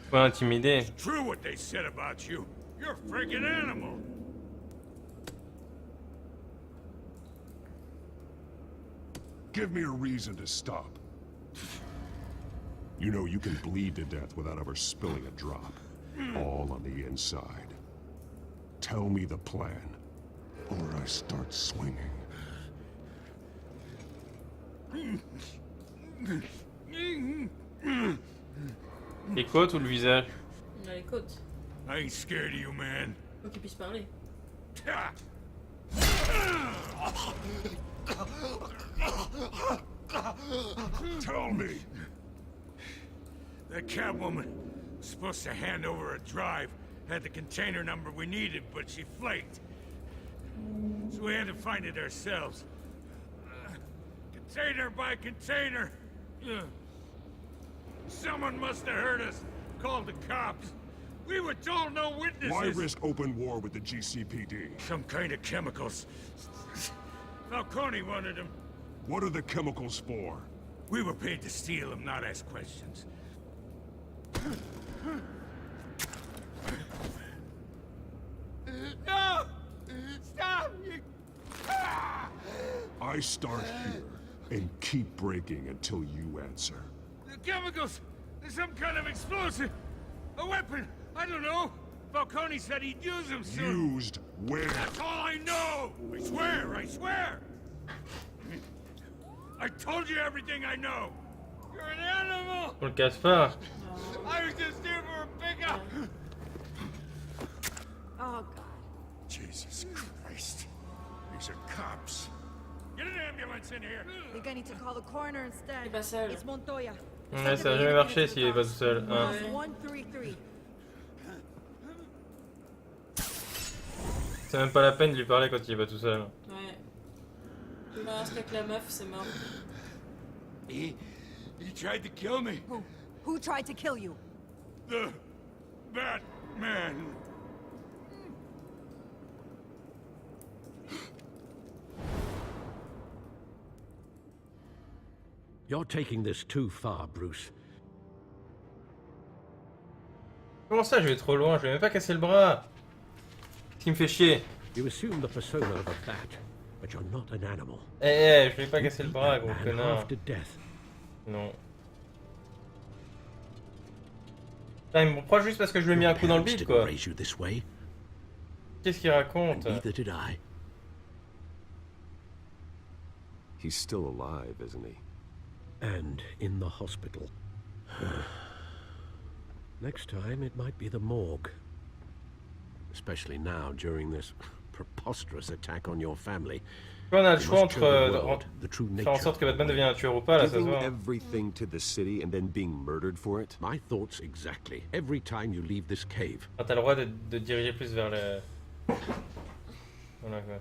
Faut intimider. It's true what they said about you. You're a freaking animal. Give me a reason to stop. You know you can bleed to death without ever spilling a drop. All on the inside. Tell me the plan, or I start swinging. Les côtes ou le visage? Il a les côtes. I ain't scared of you, man. Faut qu'il puisse parler. Tell me. That Catwoman was supposed to hand over a drive, had the container number we needed, but she flaked. So we had to find it ourselves. Container by container. Someone must have heard us. called the cops. We were told no witnesses. Why risk open war with the GCPD? Some kind of chemicals. Falcone wanted them. What are the chemicals for? We were paid to steal them, not ask questions. No! Stop! I start here and keep breaking until you answer. The chemicals! There's some kind of explosive! A weapon! I don't know! Falcone said he'd use them soon! Used where? That's all I know! I swear! I swear! I told you everything I know! You're an animal! On le casse pas. I was just here for a pickup! Oh, God. Jesus Christ. These are cops. Get an ambulance in here! I think I need to call the coroner instead. Il est pas seul. It's Montoya. Ouais, ça va jamais marcher s'il est pas tout seul. Hein. 133. C'est même pas la peine de lui parler quand il est pas tout seul. Ouais. Il va rester avec la meuf, c'est mort. He tried to kill me. Who tried to kill you? The Batman. You're taking this too far, Bruce. Comment ça, je vais trop loin? Je vais même pas casser le bras. Ce qui me fait chier. You assume the persona of a bat, but you're not an animal. Je vais pas casser le bras, gros connard. After death. Non. Putain, il me reproche juste parce que je lui ai mis un coup dans le bide, quoi. Qu'est-ce qu'il raconte? Neither did I. He's still alive, isn't he? And in the hospital. Next time, it might be the morgue. Especially now, during this preposterous attack on your family. On a le choix entre faire en sorte que Batman devienne un tueur ou pas, là, ça se voit. Everything to the city and then being murdered for it. My thoughts exactly. Every time you leave this cave. Ah, t'as le droit de diriger plus vers le... Voilà, quoi.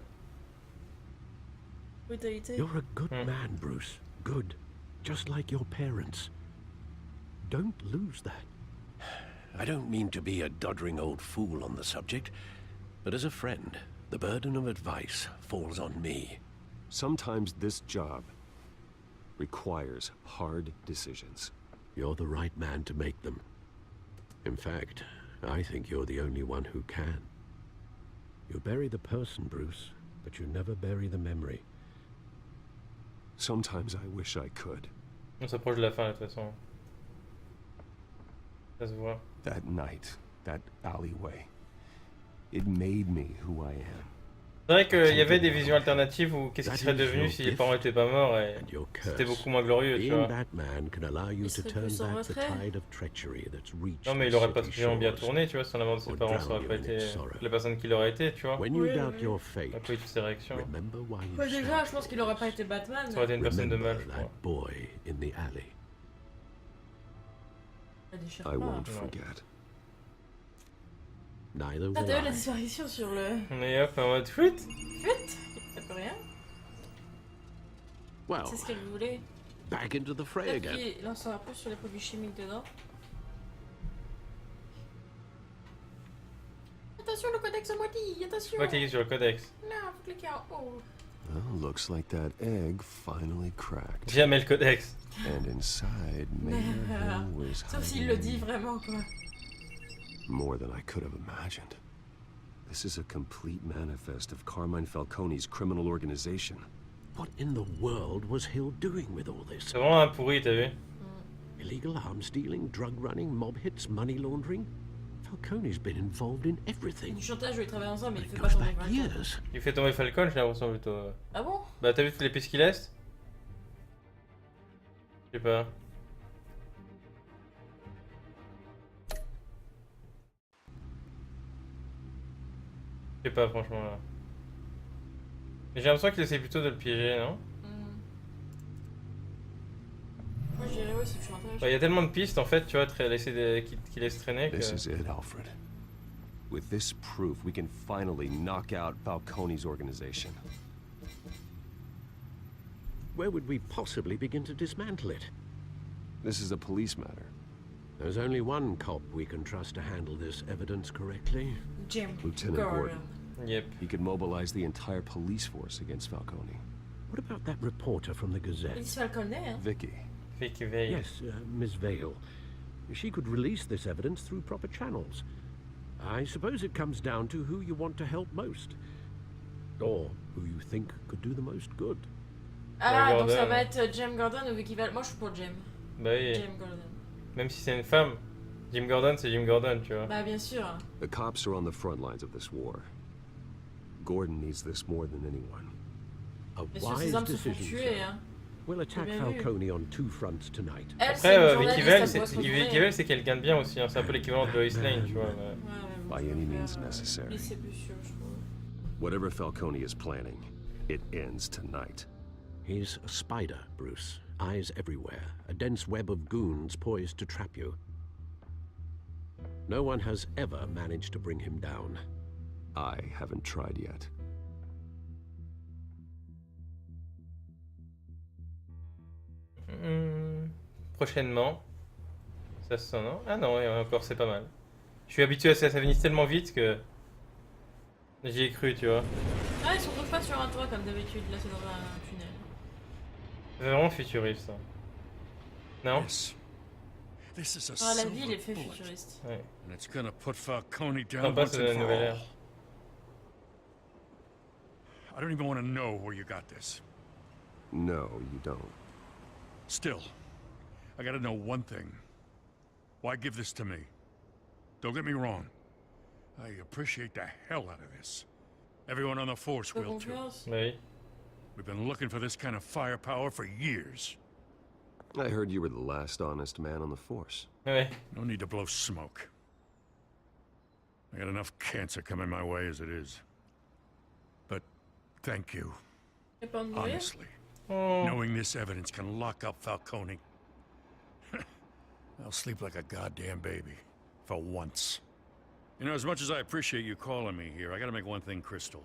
Brutalité. You're a good man, Bruce. Good. Just like your parents. Don't lose that. I don't mean to be a doddering old fool on the subject, but as a friend, the burden of advice falls on me. Sometimes this job requires hard decisions. You're the right man to make them. In fact, I think you're the only one who can. You bury the person, Bruce, but you never bury the memory. Sometimes I wish I could. On s'approche de la fin, de toute façon. Ça se voit. That night, that alleyway, it made me who I am. C'est vrai qu'il y avait des visions alternatives où qu'est-ce qui serait devenu si les parents étaient pas morts et c'était beaucoup moins glorieux, tu vois. Non mais il aurait pas vraiment bien tourné, tu vois, si on avait de ses parents, ça aurait pas été la personne qu'il aurait été, tu vois. Après toutes ses réactions. Ouais, déjà, je pense qu'il aurait pas été Batman. Ça aurait été une personne de mal, je crois. I won't forget. Neither T'as will vu la I. disparition sur le... On est hop en mode fuite. Fuite. Y'a plus rien. Well, C'est ce qu'elle voulait. back into the fray Peut-être again. qu'il en saura plus sur les produits chimiques dedans. Attention le codex à moitié, attention. On va cliquer sur le codex. Non, faut cliquer en haut. Well, looks like that egg finally cracked. Jamais le codex. And inside, maybe there was Sauf s'il le dit vraiment, quoi. more than I could have imagined. This is a complete manifest of Carmine Falcone's criminal organization. What in the world was Hill doing with all this? C'est vraiment un pourri, t'as vu? Illegal arms dealing, drug running, mob hits, money laundering. Falcone's been involved in everything. Du chantage, je vais travailler ensemble, mais il fait pas tomber Falcone. Il fait tomber Falcone, j'ai l'impression plutôt. Ah bon? Bah t'as vu toutes les pistes qu'il laisse? Je sais pas. Je sais pas franchement là. Mais j'ai l'impression qu'il essaie plutôt de le piéger, non? Moi je dirais ouais si tu m'intéresses. Bah y a tellement de pistes en fait, tu vois, qu'il laisse traîner que... This is it, Alfred. With this proof, we can finally knock out Falcone's organization. Where would we possibly begin to dismantle it? This is a police matter. There's only one cop we can trust to handle this evidence correctly. Jim Lieutenant Gordon. Yep. He could mobilize the entire police force against Falcone. What about that reporter from the Gazette? It's Falcone, hein? Vicky. Vicky Vale. Yes, Miss Vale. She could release this evidence through proper channels. I suppose it comes down to who you want to help most. Or who you think could do the most good. Ah, donc ça va être Jim Gordon ou Vicky Vale. Moi, je suis pour Jim. Bah oui. Jim Gordon. Même si c'est une femme, Jim Gordon, c'est Jim Gordon, tu vois. Bah, bien sûr. The cops are on the front lines of this war. Gordon needs this more than anyone. A Bien sûr, wise ces hommes se font decision, tuer, sir. hein. We'll attack bien vu. Falcone on 2 fronts tonight. Elle, Après, Vicky Vale, c'est quelqu'un de bien aussi. Hein. C'est un peu l'équivalent de Lois Lane, tu vois. By any means necessary. Mais c'est plus sûr, je crois. Whatever Falcone is planning, it ends tonight. He's a spider, Bruce. Eyes everywhere. A dense web of goons poised to trap you. No one has ever managed to bring him down. I haven't tried yet. Prochainement. Ça se sent, non? Ah non, et encore, c'est pas mal. Je suis habitué à ça, ça finit tellement vite que... J'y ai cru, tu vois. Ah, ils sont donc pas sur un toit comme d'habitude, là c'est dans un tunnel. C'est vraiment futuriste, ça. Non? Ah, la ville est fait futuriste. Ouais. And it's gonna put Falcone down Non, pas once c'est and la for nouvelle all. ère. I don't even want to know where you got this. No, you don't. Still, I gotta know one thing. Why give this to me? Don't get me wrong. I appreciate the hell out of this. Everyone on the force will too. Oui. We've been looking for this kind of firepower for years. I heard you were the last honest man on the force. Ouais. No need to blow smoke. I got enough cancer coming my way as it is. But thank you. Honestly. Knowing this evidence can lock up Falcone. I'll sleep like a goddamn baby. For once. You know, as much as I appreciate you calling me here, I gotta make one thing crystal.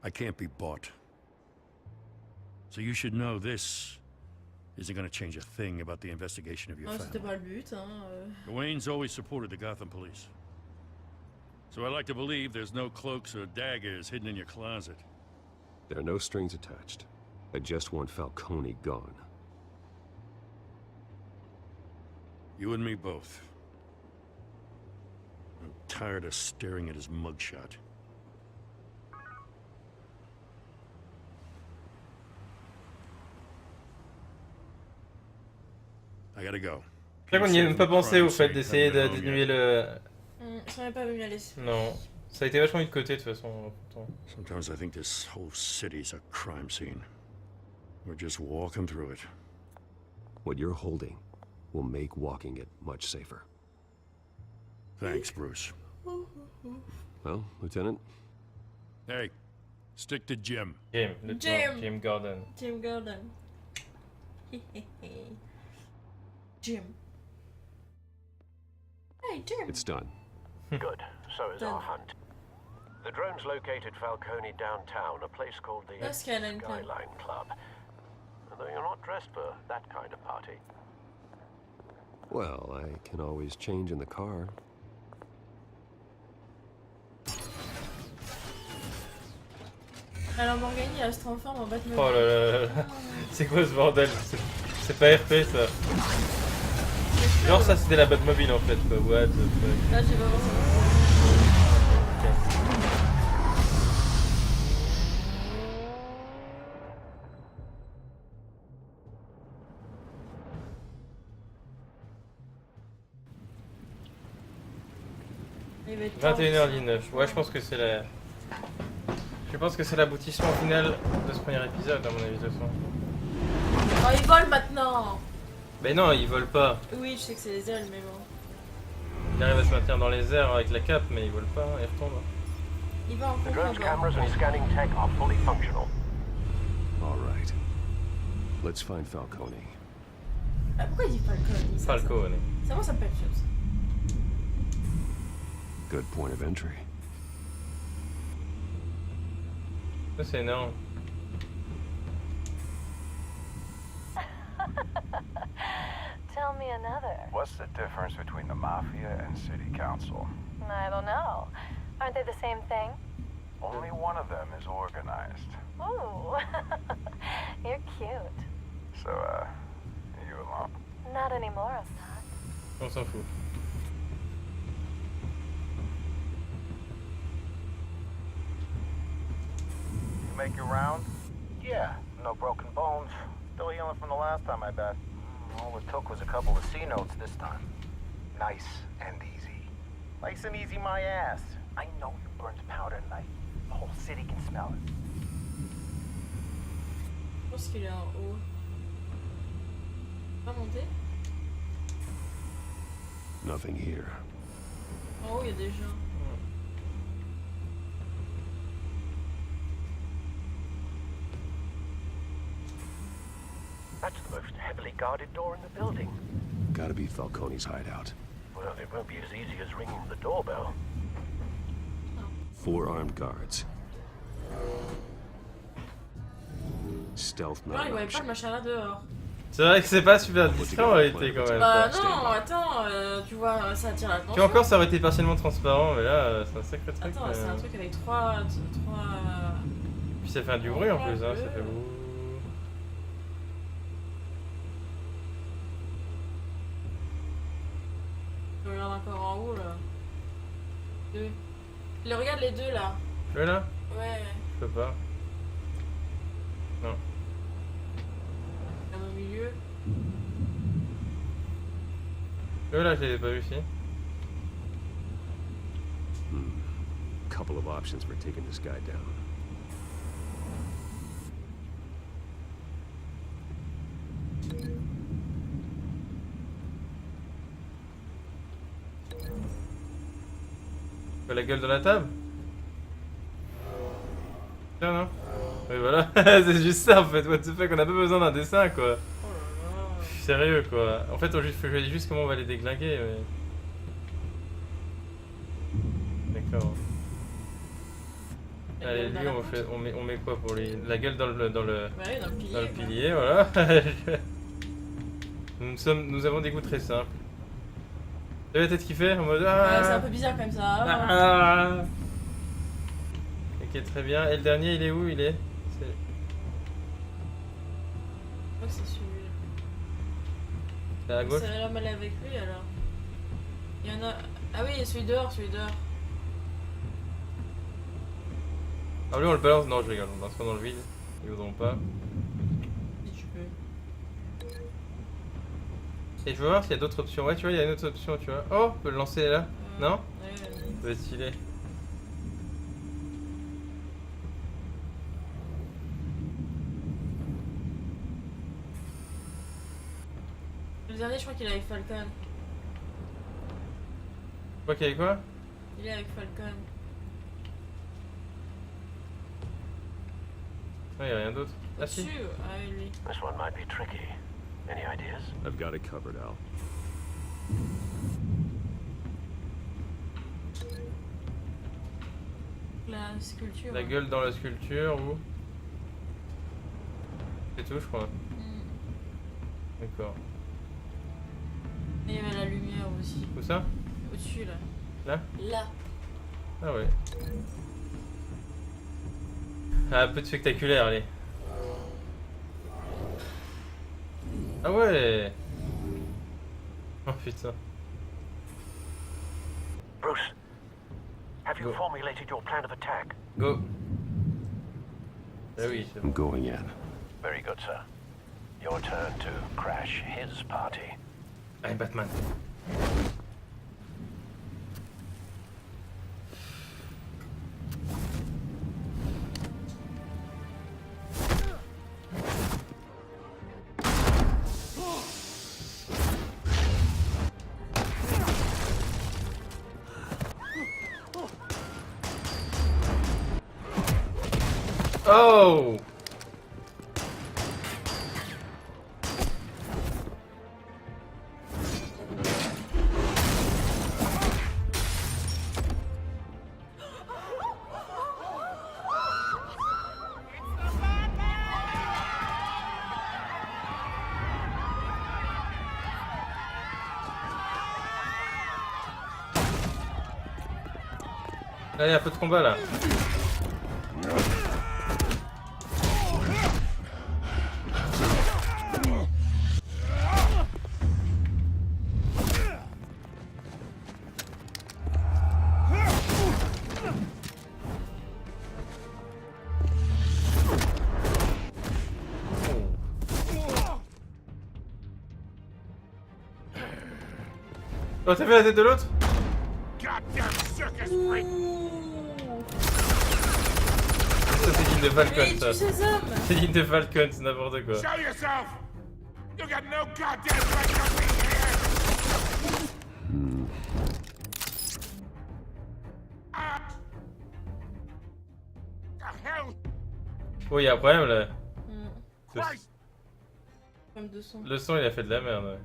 I can't be bought. So you should know this isn't gonna change a thing about the investigation of your C'était family. pas le but, hein. Wayne's always supported the Gotham police. So I like to believe there's no cloaks or daggers hidden in your closet. There are no strings attached. I just want Falcone gone. You and me both. I'm tired of staring at his mugshot. I gotta go. C'est vrai qu'on n'y a même pas pensé au fait d'essayer de diminuer le... Ça m'est pas venu à l'esprit. Non. Ça a été vachement mis de côté de toute façon. Sometimes I think this whole city's a crime scene. We're just walking through it. What you're holding will make walking it much safer. Thanks, Bruce. Well, Lieutenant? Hey, stick to Jim. Jim Gordon. Jim Gordon. Jim. Hey, Jim. It's done. Good. So is our hunt. The drones located Falcone downtown, a place called the Skyline Club. Although you're not dressed for that kind of party. Well, I can always change in the car. Alors Morgane, elle se transforme en Batman. Oh là là là là. C'est quoi ce bordel? C'est pas RP ça. Genre ça c'était la Batmobile en fait. What the fuck. Là j'ai pas vraiment... Il va être 21h19. Ouais, je pense que c'est la... Je pense que c'est l'aboutissement final de ce premier épisode, à mon avis, de toute façon. Oh, ils volent maintenant! Mais non, ils volent pas. Oui, je sais que c'est les ailes, mais bon. Ils arrivent à se maintenir dans les airs avec la cape, mais ils volent pas, ils retombent. Il va en The drone's contrebas. cameras and scanning tech are fully functional. All right. Let's find Falcone. Ah, pourquoi il dit Falcone? Falcone. Ça va, ça me fait chose. Good point of entry. Ça c'est énorme. Tell me another. What's the difference between the Mafia and City Council? I don't know. Aren't they the same thing? Only one of them is organized. Ooh. You're cute. So, you alone? Not anymore, I'm not. On s'en fout. You make your round? Yeah, no broken bones. Still healing from the last time, I bet. All it took was a couple of C notes this time. Nice and easy. Nice and easy, my ass. I know you burned powder tonight. The whole city can smell it. Je pense qu'il est en haut. Pas monter? Nothing here. En haut, il y a des gens. That's the most heavily guarded door in the building. Gotta be Falcone's hideout. Well, it won't be as easy as ringing the doorbell. 4 armed guards. Stealth Non, il voyait pas le machin là dehors. C'est vrai que c'est pas super discret en réalité quand même. Bah non, attends, tu vois, ça attire l'attention. Puis encore ça aurait été partiellement transparent, mais là c'est un sacré truc. Attends, c'est un truc avec 3... Puis ça fait du bruit en plus, hein, ça fait beaucoup. Je regarde encore en haut là. 2. Regarde les deux là. Le là? Ouais. Je peux pas. Non. Au milieu. Eux là, je les ai pas vus ici. Couple of options for taking this guy down. La gueule de la table? Tiens, non? Oui, voilà. C'est juste ça en fait. What the fuck, on a pas besoin d'un dessin quoi. Sérieux quoi. En fait, je vais juste comment on va les déglinguer. Mais... D'accord. Allez, lui, on met quoi pour lui? La gueule dans le pilier, dans le pilier, voilà. Nous avons des goûts très simples. Tu vois la tête qu'il fait en mode ouais, c'est un peu bizarre comme ça. Ok, très bien. Et le dernier, il est où? Il est... Je crois que c'est celui-là. C'est à gauche? C'est l'homme aller avec lui alors. Il y en a... Ah oui, il y a celui dehors, Ah lui on le balance? Non, je rigole, on lance pas dans le vide. Ils voudront pas. Si tu peux. Et je veux voir s'il y a d'autres options. Ouais, tu vois, il y a une autre option, tu vois. Oh, on peut le lancer là. Non? Ouais. Ça va être stylé. Le dernier, je crois qu'il est avec Falcon. Tu crois qu'il y a quoi? Il est avec Falcon. Non, il y a rien d'autre. Ah si. Dessus, ah oui, lui. This one might be tricky. Any ideas? I've got it covered, Al. La sculpture. La gueule dans la sculpture ou... C'est tout, je crois. D'accord. Et il y avait la lumière aussi. Où ça? Au-dessus là. Là? Là. Ah ouais. Ah, un peu de spectaculaire, allez. Ah ouais. Oh putain. Bruce, have you formulated your plan of attack? Go. Ah oui, I'm going in. Very good, sir. Your turn to crash his party. I'm Batman. Oh! Là, il y a un peu de combat là. Oh, t'as vu la tête de l'autre? Ça c'est digne de Falcon ça. C'est digne de Falcon, c'est n'importe quoi. Oh, il y a un problème là. Le son il a fait de la merde. Ouais.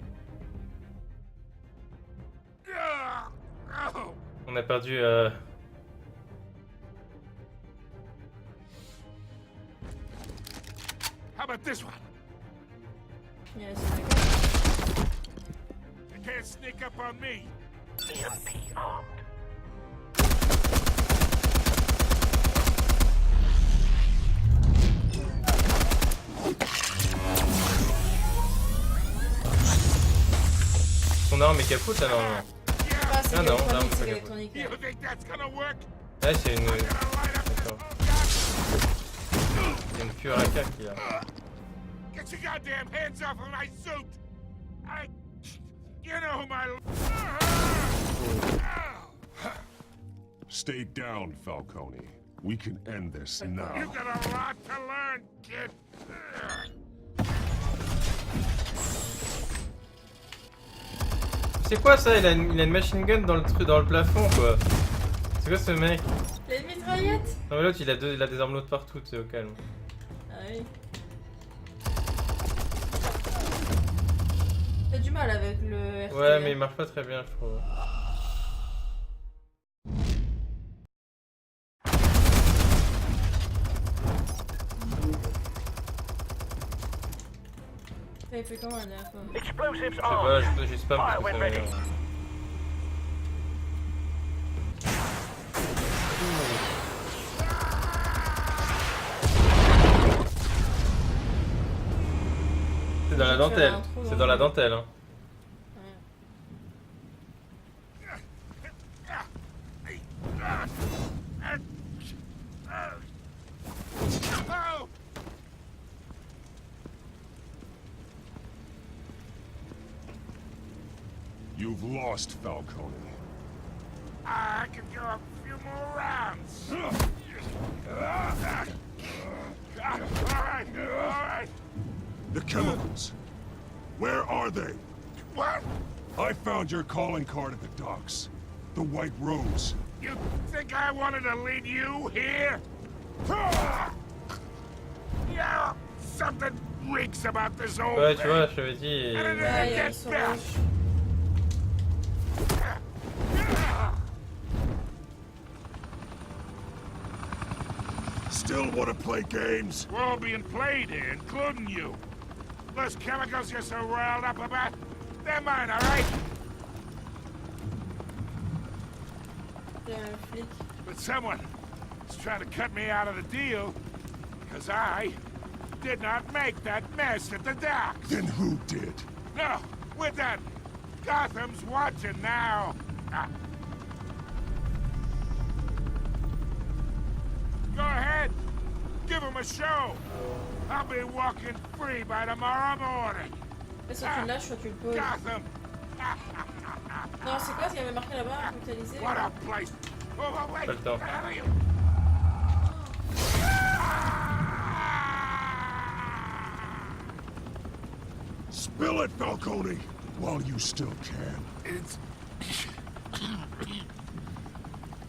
On a perdu How about this one? Yes. You can't sneak up on me. EMP armed. Son arme est capote là normalement. Ah non, l'arme est pas électronique. Ouais, c'est une... D'accord. C'est une pure AK qui a... Get your goddamn hands off of my suit! You know who my... Stay down, Falcone. We can end this now. You got a lot to learn, kid. C'est quoi ça? Il a une machine gun dans le plafond quoi. C'est quoi ce mec? Il a une mitraillette. Non mais l'autre il a des armes lourdes partout, c'est au calme. Ah oui. T'as du mal avec le RT. Ouais mais il marche pas très bien je trouve. Il fait comment la dernière fois? Explosives Ça va, j'ai spam parce que ça va. C'est dans la dentelle, c'est dans la dentelle hein. You've lost, Falcone. I could go a few more rounds. All right. The chemicals. Where are they? What? I found your calling card at the docks. The White Rose. You think I wanted to lead you here? Yeah, something reeks about this old Ouais, tu vois, thing. je t'avais dit. And it didn't get back. Still want to play games? We're all being played here, including you. Those chemicals you're so riled up about, they're mine, all right? But someone is trying to cut me out of the deal because I did not make that mess at the docks. Then who did? No, we're done. Gotham's watching now. Go ahead. Give him a show. I'll be walking free by tomorrow morning. Soit tu le lâches, soit tu le poses. Gotham. Non, c'est quoi ce qu'il y avait marqué là-bas? Brutalisé. What a place. Oh, wait. Pas le temps. Where are you? Spill it, Falcone, while you still can. It's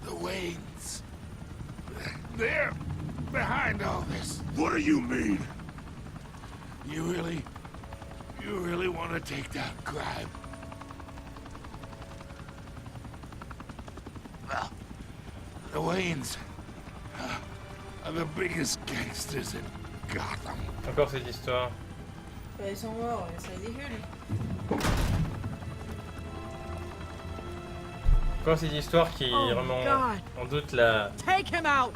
the Waynes. They're behind all this. What do you mean? You really want to take down crime? Well, the Waynes are the biggest gangsters in Gotham. Encore cette histoire. Bah, ils sont morts, c'est ridicule. Encore cette histoire qui remet en doute la... Comment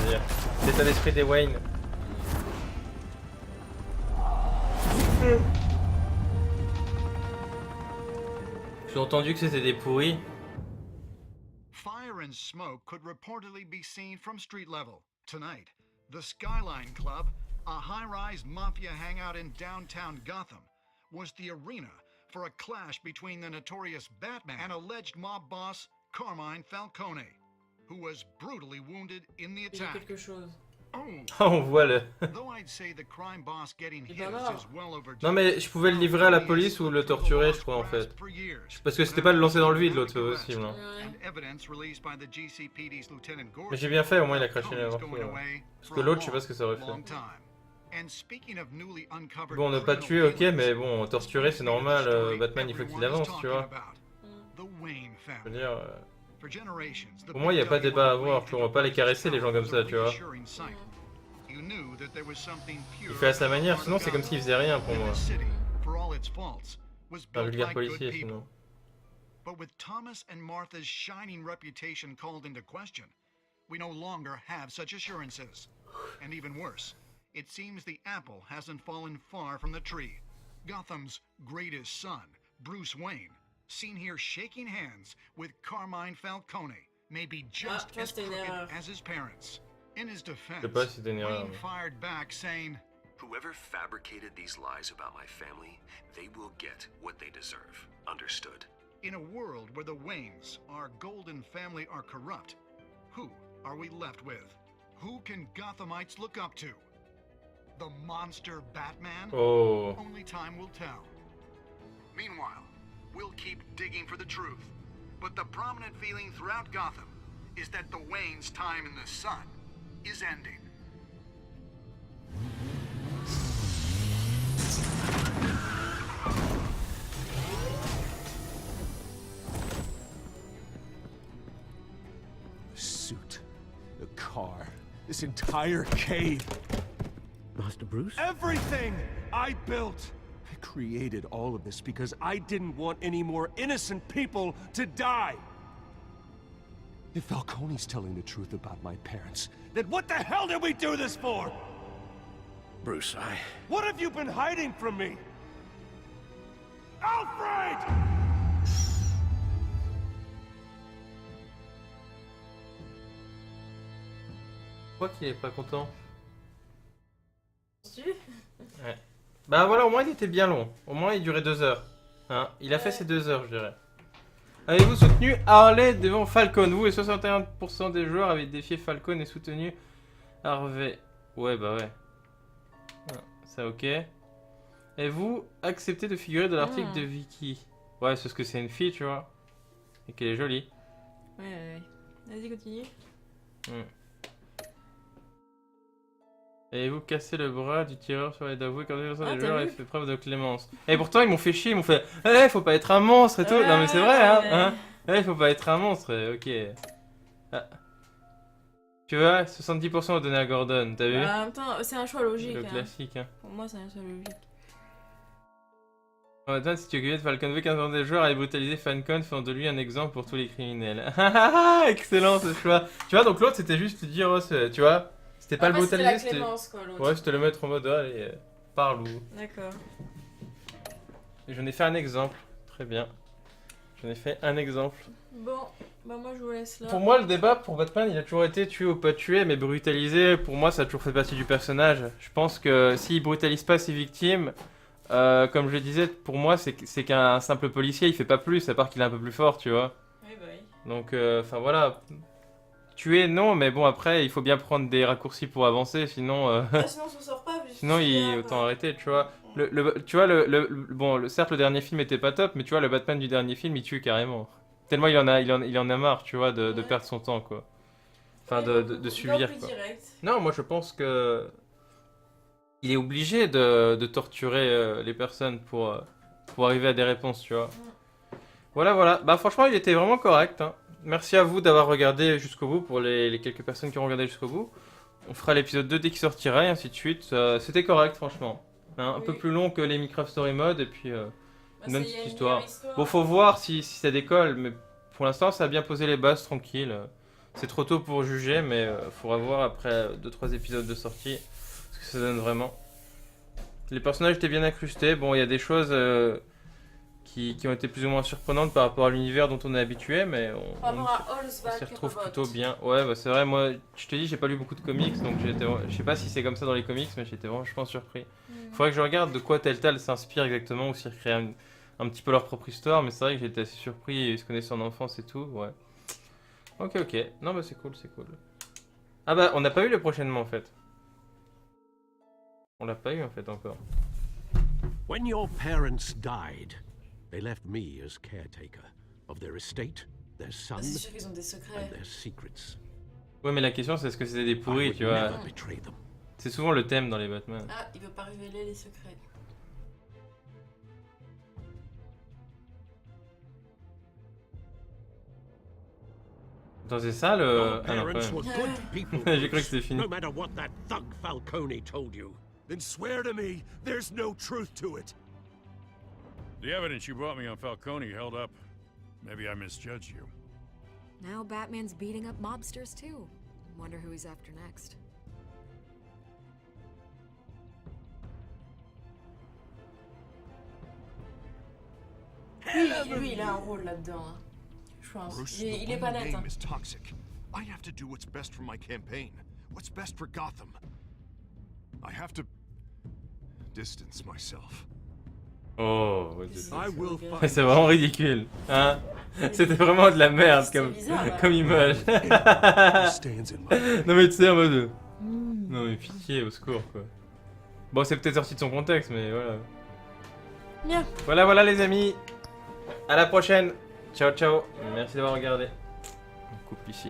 dire, l'état d'esprit des Wayne. J'ai entendu que c'était des pourris. Fire and smoke could reportedly be seen from street level. Tonight, the Skyline Club, a high-rise mafia hangout in downtown Gotham, was the arena for a clash between the notorious Batman and alleged mob boss Carmine Falcone, who was brutally wounded in the attack. On voit le... Non mais je pouvais le livrer à la police ou le torturer je crois en fait. Parce que c'était pas le lancer dans le vide l'autre, c'est possible. Hein. Mais j'ai bien fait, au moins il a craché la morphine. Parce que l'autre je sais pas ce que ça aurait fait. Bon, ne pas tuer ok, mais bon, torturer c'est normal, Batman il faut qu'il avance, tu vois. Je veux dire... Pour moi, il n'y a pas de débat à avoir, on va pas les caresser les gens comme ça, tu vois. Il fait à sa manière, sinon c'est comme s'il faisait rien pour moi. Un vulgaire policier, sinon. But with Thomas and Martha's shining reputation called into question, we no longer have such assurances. And even worse, it seems the apple hasn't fallen far from the tree. Gotham's greatest son, Bruce Wayne, seen here shaking hands with Carmine Falcone, may be just as crooked as his parents. In his defense, Wayne fired back saying, "Whoever fabricated these lies about my family, they will get what they deserve. Understood?" In a world where the Waynes, our golden family, are corrupt, who are we left with? Who can Gothamites look up to? The monster Batman? Oh. Only time will tell. Meanwhile, we'll keep digging for the truth. But the prominent feeling throughout Gotham is that the Waynes' time in the sun is ending. The suit, the car, this entire cave. Master Bruce? Everything I built! I created all of this because I didn't want any more innocent people to die! If Falcone's telling the truth about my parents, then what the hell did we do this for? Bruce, What have you been hiding from me? Alfred! Pourquoi qu'il est pas content? Ouais. Bah voilà, au moins il était bien long. Au moins il durait 2 heures. Hein, il a fait ses 2 heures, je dirais. Avez-vous soutenu Harley devant Falcon? Vous et 61% des joueurs avaient défié Falcon et soutenu Harvey. Ouais, bah ouais. Ah, ça ok. Et vous acceptez de figurer dans l'article de Vicky? Ouais, c'est parce que c'est une fille, tu vois. Et qu'elle est jolie. Ouais. Vas-y, continue. Avez-vous cassé le bras du tireur sur les d'avouer quand des joueurs avaient fait preuve de clémence? Et pourtant ils m'ont fait chier, ils m'ont fait faut pas être un monstre et tout. Non mais c'est vrai hein, faut pas être un monstre, ok. Ah. Tu vois, 70% ont donné à Gordon, t'as vu? En même temps, c'est un choix logique. Le classique hein. Pour moi c'est un choix logique. Maintenant si tu es de Falcon V, 15 des joueurs avaient brutalisé Falcon, faisant de lui un exemple pour tous les criminels. Excellent ce choix. Tu vois, donc l'autre c'était juste dire, tu vois. C'était pas le brutaliser, c'était la clémence, quoi, l'autre. Ouais, c'était le mettre en mode allez, parle ou. D'accord. Et j'en ai fait un exemple, très bien. J'en ai fait un exemple. Bon, bah moi je vous laisse là. Pour moi, le débat pour Batman, il a toujours été tué ou pas tué, mais brutaliser, pour moi, ça a toujours fait partie du personnage. Je pense que s'il brutalise pas ses victimes, comme je le disais, pour moi, c'est qu'un simple policier, il fait pas plus, à part qu'il est un peu plus fort, tu vois. Oui, bah oui. Donc, enfin voilà. Tuer, non, mais bon, après, il faut bien prendre des raccourcis pour avancer, sinon... sinon, on s'en sort pas. Sinon, autant arrêter, tu vois. Tu vois, bon, certes, le dernier film était pas top, mais tu vois, le Batman du dernier film, il tue carrément. Tellement il en a marre, tu vois, de perdre son temps, quoi. Enfin, de subir, quoi. Non, moi, je pense que... Il est obligé de torturer les personnes pour arriver à des réponses, tu vois. Voilà. Bah, franchement, il était vraiment correct, hein. Merci à vous d'avoir regardé jusqu'au bout, pour les quelques personnes qui ont regardé jusqu'au bout. On fera l'épisode 2 dès qu'il sortira, et ainsi de suite. C'était correct, franchement. Hein, un peu plus long que les Minecraft Story Mode, et puis une bonne petite histoire. Bon, faut voir si ça décolle, mais pour l'instant, ça a bien posé les bases, tranquille. C'est trop tôt pour juger, mais faudra voir après 2-3 épisodes de sortie ce que ça donne vraiment. Les personnages étaient bien incrustés. Bon, il y a des choses qui ont été plus ou moins surprenantes par rapport à l'univers dont on est habitué, mais on s'y retrouve plutôt bien. Ouais, bah c'est vrai, moi, je te dis, j'ai pas lu beaucoup de comics, donc je sais pas si c'est comme ça dans les comics, mais j'étais vachement surpris. Faudrait que je regarde de quoi Telltale s'inspire exactement, ou s'ils recréent un petit peu leur propre histoire, mais c'est vrai que j'étais assez surpris, ils se connaissaient en enfance et tout, ouais. Ok, ok. Non, bah c'est cool, c'est cool. Ah bah, on n'a pas eu le prochainement en fait. On l'a pas eu en fait encore. When your parents died, they left me as caretaker of their estate, their son, C'est sûr qu'ils ont des secrets. and their secrets. Ouais, mais la question c'est est-ce que c'était des pourris, tu vois. C'est souvent le thème dans les Batman. Ah, il veut pas révéler les secrets. Attends, c'est ça le... Your Ah non, parents pas were good people. J'ai cru que c'était fini. No matter what that thug Falcone told you. Then swear to me there's no truth to it. The evidence you brought me on Falcone held up. Maybe I misjudged you. Now Batman's beating up mobsters too. Wonder who he's after next. Lui, il a un rôle là-dedans. Hein. Je pense. Bruce, Il est the pas Wayne net. Hein. name is toxic. I have to do what's best for my campaign. What's best for Gotham. I have to distance myself. Oh, C'est vraiment ridicule, hein. C'était vraiment de la merde comme, comme image. Non mais tu sais en mode... Non mais pitié, au secours quoi. Bon c'est peut-être sorti de son contexte mais voilà. Bien. Voilà les amis. À la prochaine. Ciao ciao. Merci d'avoir regardé. On coupe ici.